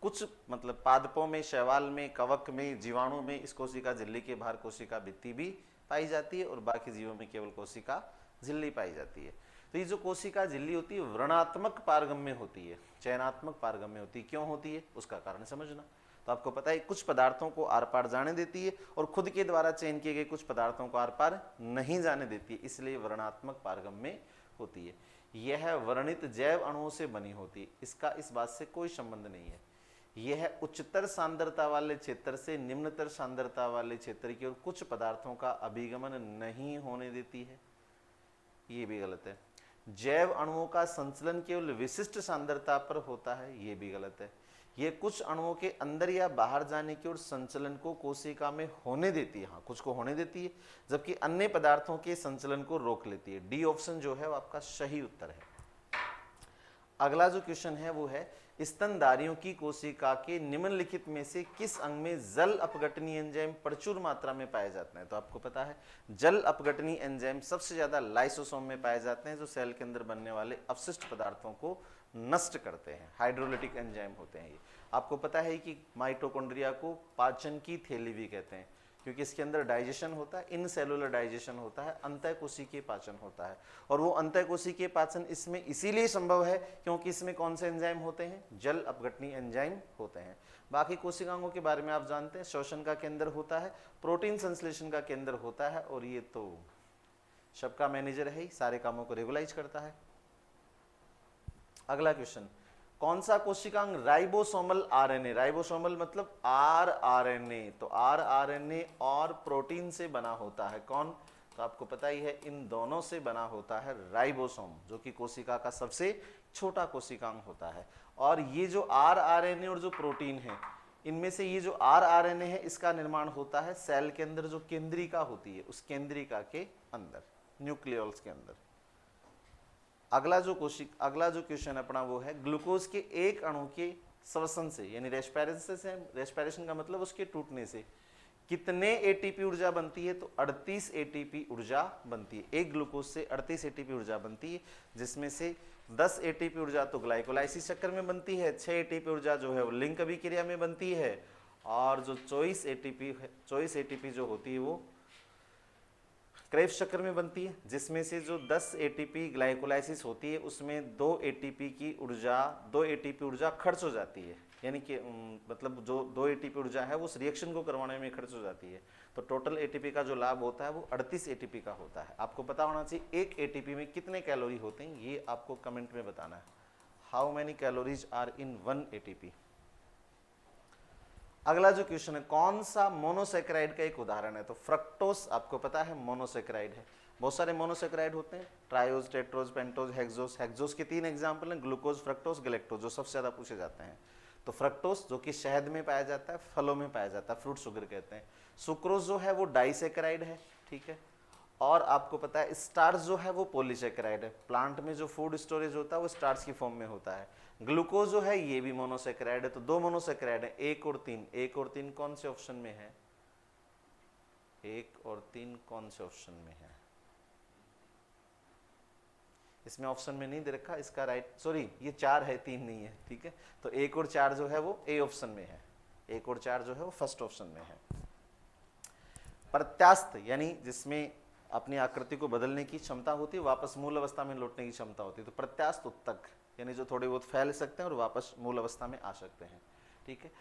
कुछ मतलब पादपों में, शैवाल में, कवक में, जीवाणु में इस कोशिका झिल्ली के बाहर कोशिका भित्ति भी पाई जाती है और बाकी जीवों में केवल कोशिका झिल्ली पाई जाती है। तो ये जो कोशिका झिल्ली होती है व्रणात्मक पारगम्य होती है, चयनात्मक पारगम्य होती है। क्यों होती है उसका कारण समझना। तो आपको पता है कुछ पदार्थों को आर पार जाने देती है और खुद के द्वारा चयन किए गए कुछ पदार्थों को आर पार नहीं जाने देती है, इसलिए वर्णात्मक पारगम्य होती है। यह वर्णित जैव अणुओं से बनी होती है, इसका इस बात से कोई संबंध नहीं है। यह उच्चतर सांद्रता वाले क्षेत्र से निम्नतर सांद्रता वाले क्षेत्र की ओर कुछ पदार्थों का अभिगमन नहीं होने देती है, ये भी गलत है। जैव अणुओं का संचलन केवल विशिष्ट सांद्रता पर होता है, ये भी गलत है। ये कुछ अणुओं के अंदर या बाहर जाने की ओर संचलन को कोशिका में होने देती है, हाँ कुछ को होने देती है, जबकि अन्य पदार्थों के संचलन को रोक लेती है। डी ऑप्शन जो है वो आपका सही उत्तर है। अगला जो क्वेश्चन है वो है स्तनधारियों की कोशिका के निम्नलिखित में से किस अंग में जल अपघटनी एंजाइम प्रचुर मात्रा में पाए जाते हैं? तो आपको पता है जल अपघटनी एंजाइम सबसे ज्यादा लाइसोसोम में पाए जाते हैं, जो सेल के अंदर बनने वाले अपशिष्ट पदार्थों को नष्ट करते हैं। हाइड्रोलिटिक एंजाइम होते हैं ये। आपको पता है कि माइटोकॉन्ड्रिया को पाचन की थैली भी कहते हैं, क्योंकि इसके अंदर डाइजेशन होता है, इन सेलुलर डाइजेशन होता है, अंतःकोशिकीय पाचन होता है। और वो अंतःकोशिकीय पाचन इसमें इसीलिए संभव है क्योंकि इसमें कौन से एंजाइम होते हैं? जल अपघटनी एंजाइम होते हैं। बाकी कोशिकांगों के बारे में आप जानते हैं, श्वसन का केंद्र होता है, प्रोटीन संश्लेषण का केंद्र होता है, और ये तो सबका मैनेजर है ही, सारे कामों को रेगुलाइज करता है। अगला क्वेश्चन, कौन सा कोशिकांग राइबोसोमल आरएनए, राइबोसोमल मतलब आरआरएनए, तो आरआरएनए और प्रोटीन से बना होता है? कौन? तो आपको पता ही है इन दोनों से बना होता है राइबोसोम, जो कि कोशिका का सबसे छोटा कोशिकांग होता है। और ये जो आरआरएनए और जो प्रोटीन है, इनमें से ये जो आरआरएनए है इसका निर्माण होता है सेल के अंदर जो केंद्रिका होती है, उस केंद्रिका के अंदर, न्यूक्लियस के अंदर। अगला जो क्वेश्चन अपना वो है ग्लूकोज के एक अणु के श्वसन से, यानी रेस्पिरेशन का मतलब उसके टूटने से कितने एटीपी ऊर्जा बनती है? तो 38 एटीपी ऊर्जा बनती है। एक ग्लूकोज से 38 एटीपी ऊर्जा बनती है, जिसमें से 10 एटीपी ऊर्जा तो ग्लाइकोलाइसिस चक्कर में बनती है, 6 एटीपी ऊर्जा जो है वो लिंक अभिक्रिया में बनती है, और जो 24 एटीपी जो होती है वो क्रेब्स चक्र में बनती है, जिसमें से जो 10 एटीपी ग्लाइकोलाइसिस होती है उसमें 2 एटीपी ऊर्जा खर्च हो जाती है, यानी कि मतलब जो 2 एटीपी ऊर्जा है वो उस रिएक्शन को करवाने में खर्च हो जाती है। तो टोटल एटीपी का जो लाभ होता है वो 38 एटीपी का होता है। आपको पता होना चाहिए एक एटीपी में कितने कैलोरी होते हैं, ये आपको कमेंट में बताना है। How many calories are in 1 ATP. अगला जो क्वेश्चन है कौन सा मोनोसेक्राइड का एक उदाहरण है? तो फ्रक्टोस आपको पता है मोनोसेक्राइड है। बहुत सारे मोनोसेक्राइड होते हैं, triose, tetrose, pentose, hexose. Hexose के 3 एग्जांपल हैं, ग्लूकोज, फ्रक्टोज, गैलेक्टोज, जो सबसे ज्यादा पूछे जाते हैं। तो फ्रक्टोस जो कि शहद में पाया जाता है, फलों में पाया जाता है, फ्रूट शुगर कहते हैं। सुक्रोज जो है वो डाइसेक्राइड है, ठीक है। और आपको पता है स्टार्च जो है वो पॉलीसेकेराइड है, प्लांट में जो फूड स्टोरेज होता है वो स्टार्च की फॉर्म में होता है। ग्लूकोज जो है ये भी मोनोसेकेराइड है, तो दो मोनोसेकेराइड है, 1 और 3। 1 और 3 कौन से ऑप्शन में है? 1 और 3 कौन से ऑप्शन में है? इसमें ऑप्शन में नहीं दे रखा, इसका राइट, सॉरी ये 4 है, 3 नहीं है, ठीक है। तो 1 और 4 जो है वो ए ऑप्शन में है, 1 और 4 जो है वो फर्स्ट ऑप्शन में है। प्रत्यास्थ यानी जिसमें अपनी आकृति को बदलने की क्षमता होती है, वापस मूल अवस्था में लौटने की क्षमता होती है। तो प्रत्यास्थ उत्तक यानी जो थोड़े बहुत फैल सकते हैं और वापस मूल अवस्था में आ सकते हैं, ठीक है।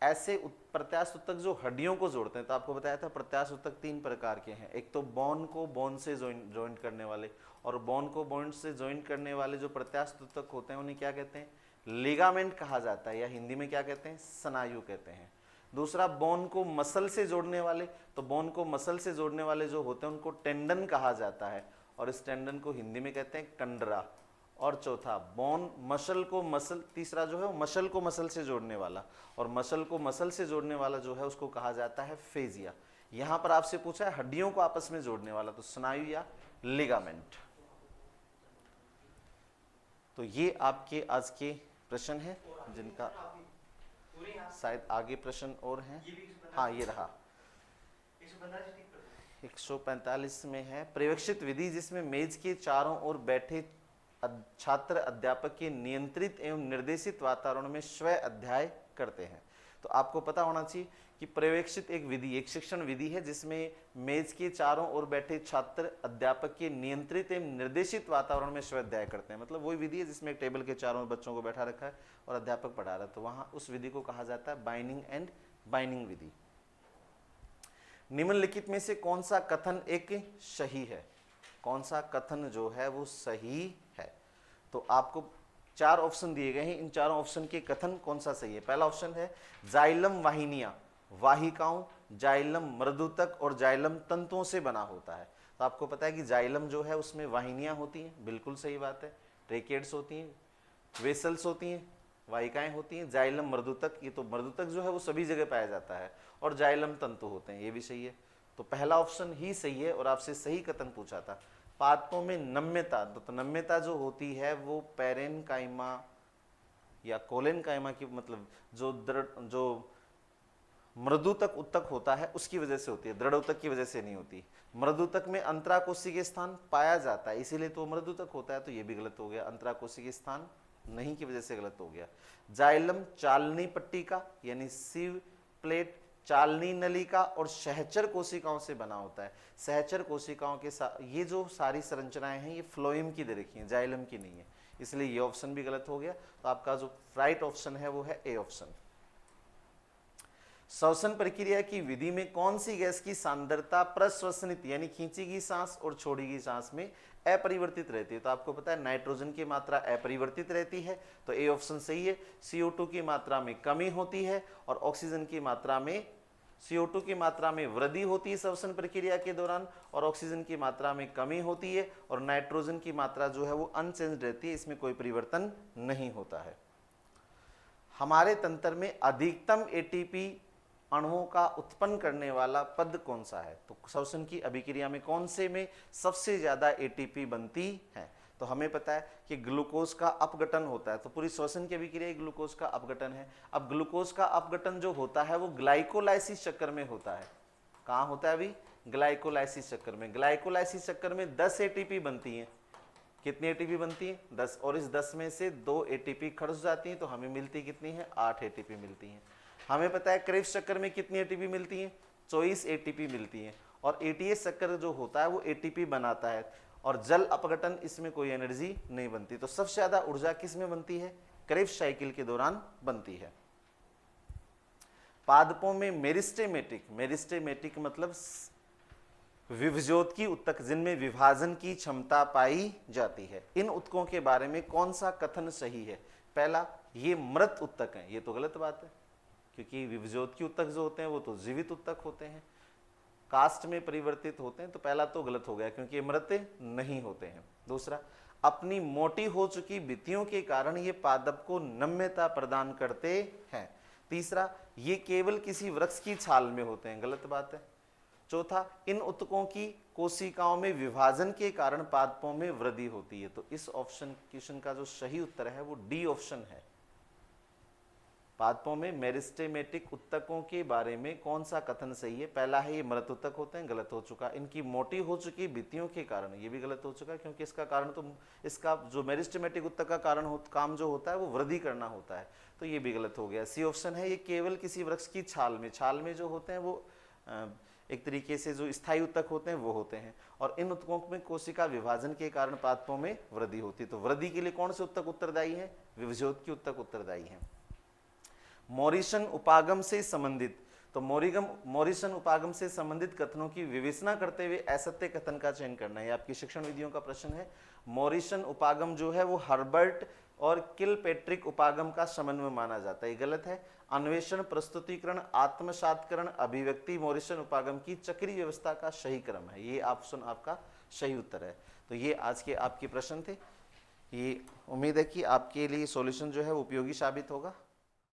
ऐसे प्रत्यास्थ उत्तक जो हड्डियों को जोड़ते हैं, तो आपको बताया था प्रत्यास्थ उत्तक 3 प्रकार के हैं। एक तो बोन को बोन से ज्वाइंट करने वाले, और बोन को बोन से ज्वाइंट करने वाले जो प्रत्यास्थ उत्तक होते हैं उन्हें क्या कहते हैं? लिगामेंट कहा जाता है, या हिंदी में क्या कहते हैं? स्नायु कहते हैं। दूसरा बोन को मसल से जोड़ने वाले, तो बोन को मसल से जोड़ने वाले जो होते हैं उनको टेंडन कहा जाता है, और इस टेंडन को हिंदी में कहते हैं कंडरा। और चौथा बोन मसल को मसल, तीसरा जो है वो मसल को मसल से जोड़ने वाला, और मसल को मसल से जोड़ने वाला जो है उसको कहा जाता है फेजिया। यहां पर आपसे पूछा है हड्डियों को आपस में जोड़ने वाला, तो स्नायु या लिगामेंट। तो ये आपके आज के प्रश्न हैं जिनका शायद आगे प्रश्न और हैं। हाँ ये रहा 145 में है पर्यवेक्षित विधि जिसमें मेज के चारों ओर बैठे छात्र अध्यापक के नियंत्रित एवं निर्देशित वातावरण में स्वयं अध्याय करते हैं। तो आपको पता होना चाहिए कि पर्यवेक्षित एक विधि, एक शिक्षण विधि है जिसमें मेज के चारों ओर बैठे छात्र अध्यापक के नियंत्रित एवं निर्देशित वातावरण में स्वयं अध्याय करते हैं। मतलब वही विधि है जिसमें एक टेबल के चारों ओर बच्चों को बैठा रखा है और अध्यापक पढ़ा रहा है, तो वहां उस विधि को कहा जाता है बाइंडिंग एंड बाइंडिंग विधि। निम्नलिखित में से कौन सा कथन एक सही है? कौन सा कथन जो है वो सही है? तो आपको 4 ऑप्शन दिए गए हैं, इन चारों ऑप्शन के कथन कौन सा सही है? पहला ऑप्शन है जाइलम वाहिनियां वाहिकाओं, जाइलम मृदुतक और जाइलम तंतुओं से बना होता है। तो आपको पता है कि जाइलम जो है उसमें वाहिनियां होती हैं, बिल्कुल सही बात है। ट्रेकेट्स होती हैं, वेसल्स होती हैं, वाहिकाएं होती हैं। जाइलम मृदुतक, ये तो मृदुतक जो है वो सभी जगह पाया जाता है, और जाइलम तंतु होते हैं, ये भी सही है। तो पहला ऑप्शन ही सही है। और आपसे सही कथन पूछा था पादपों में नम्यता, तो नम्यता जो होती है वो पैरेनकाइमा या कोलेनकाइमा की, मतलब जो मृदुतक उत्तक होता है उसकी वजह से होती है, दृढ़ उत्तक की वजह से नहीं होती। मृदुतक में अंतराकोशिकीय स्थान पाया जाता है, इसीलिए तो मृदुतक होता है, तो ये भी गलत हो गया। अंतराकोशिकीय स्थान नहीं की वजह से गलत हो गया। जाइलम चालनी पट्टिका यानी सिव प्लेट, चालनी नलिका और सहचर कोशिकाओं से बना होता है। सहचर कोशिकाओं के साथ ये जो सारी संरचनाएं हैं ये फ्लोएम की दे रखी हैं, जाइलम की नहीं है, इसलिए ये ऑप्शन भी गलत हो गया। तो आपका जो राइट ऑप्शन है वो है ए ऑप्शन। श्वसन प्रक्रिया की विधि में कौन सी गैस की सांद्रता प्रश्वसनित यानी खींची गई सांस और छोड़ी गई सांस में अपरिवर्तित रहती है? तो आपको पता है नाइट्रोजन की मात्रा अपरिवर्तित रहती है, तो ए ऑप्शन सही है। CO2 की मात्रा में कमी होती है और ऑक्सीजन की मात्रा में, CO2 की मात्रा में वृद्धि होती है श्वसन प्रक्रिया के दौरान, और ऑक्सीजन की मात्रा में कमी होती है, और नाइट्रोजन की मात्रा जो है वो अनचेंज रहती है, इसमें कोई परिवर्तन नहीं होता है। हमारे तंत्र में अधिकतम ATP अणुओं का उत्पन्न करने वाला पद कौन सा है? तो श्वसन की अभिक्रिया में कौन से में सबसे ज्यादा ATP बनती है? तो हमें पता है कि ग्लूकोज का अपघटन होता है, तो पूरी श्वसन की अभिक्रिया ग्लूकोज का अपघटन है। अब ग्लूकोज का अपघटन जो होता है वो ग्लाइकोलाइसिस चक्कर में होता है। कहाँ होता है अभी? ग्लाइकोलाइसिस चक्कर में। ग्लाइकोलाइसिस चक्कर में 10 ATP बनती है। कितनी ATP बनती है? 10, और इस 10 में से 2 ATP खर्च जाती है, तो हमें मिलती कितनी है? 8 ATP मिलती है। हमें पता है क्रेब्स चक्कर में कितनी ATP मिलती है? 24 ATP मिलती है। और ATS चक्कर जो होता है वो ATP बनाता है, और जल अपघटन इसमें कोई एनर्जी नहीं बनती। तो सबसे ज्यादा ऊर्जा किस में बनती है? क्रेब्स साइकिल के दौरान बनती है। पादपों में मेरिस्टेमेटिक, मेरिस्टेमेटिक मतलब विभजोत की उत्तक जिनमें विभाजन की क्षमता पाई जाती है, इन उत्तकों के बारे में कौन सा कथन सही है? पहला, ये मृत उत्तक हैं, ये तो गलत बात है, क्योंकि विभजोत की उत्तक जो होते हैं वो तो जीवित उत्तक होते हैं, कास्ट में परिवर्तित होते हैं, तो पहला तो गलत हो गया क्योंकि ये मृत नहीं होते हैं। दूसरा, अपनी मोटी हो चुकी भित्तियों के कारण ये पादप को नम्यता प्रदान करते हैं। तीसरा, ये केवल किसी वृक्ष की छाल में होते हैं, गलत बात है। चौथा, इन ऊतकों की कोशिकाओं में विभाजन के कारण पादपों में वृद्धि होती है। तो इस ऑप्शन क्वेश्चन का जो सही उत्तर है वो डी ऑप्शन है। पादपों में मेरिस्टेमेटिक ऊतकों के बारे में कौन सा कथन सही है? पहला है ये मृत ऊतक होते हैं, गलत हो चुका। इनकी मोटी हो चुकी भित्तियों के कारण, ये भी गलत हो चुका, क्योंकि इसका कारण तो इसका जो मेरिस्टेमेटिक ऊतक का कारण काम जो होता है वो वृद्धि करना होता है, तो ये भी गलत हो गया। सी ऑप्शन है ये केवल किसी वृक्ष की छाल में जो होते हैं वो एक तरीके से जो स्थायी ऊतक होते हैं वो होते हैं, और इन ऊतकों में कोशिका विभाजन के कारण पादपों में वृद्धि होती है। तो वृद्धि के लिए कौन से ऊतक उत्तरदायी है? विभजोत ऊतक उत्तरदायी है। मोरिसन उपागम से संबंधित, तो मोरिसन उपागम से संबंधित कथनों की विवेचना करते हुए असत्य कथन का चयन करना है। आपकी शिक्षण विधियों का प्रश्न है। मोरिसन उपागम जो है वो हर्बर्ट और किलपेट्रिक उपागम का समन्वय माना जाता है, ये गलत है। अन्वेषण, प्रस्तुतिकरण, आत्मसातकरण, अभिव्यक्ति मोरिसन उपागम की चक्रीय व्यवस्था का सही क्रम है, ये ऑप्शन आपका सही उत्तर है। तो ये आज के आपके प्रश्न थे। ये उम्मीद है कि आपके लिए सॉल्यूशन जो है वो उपयोगी साबित होगा।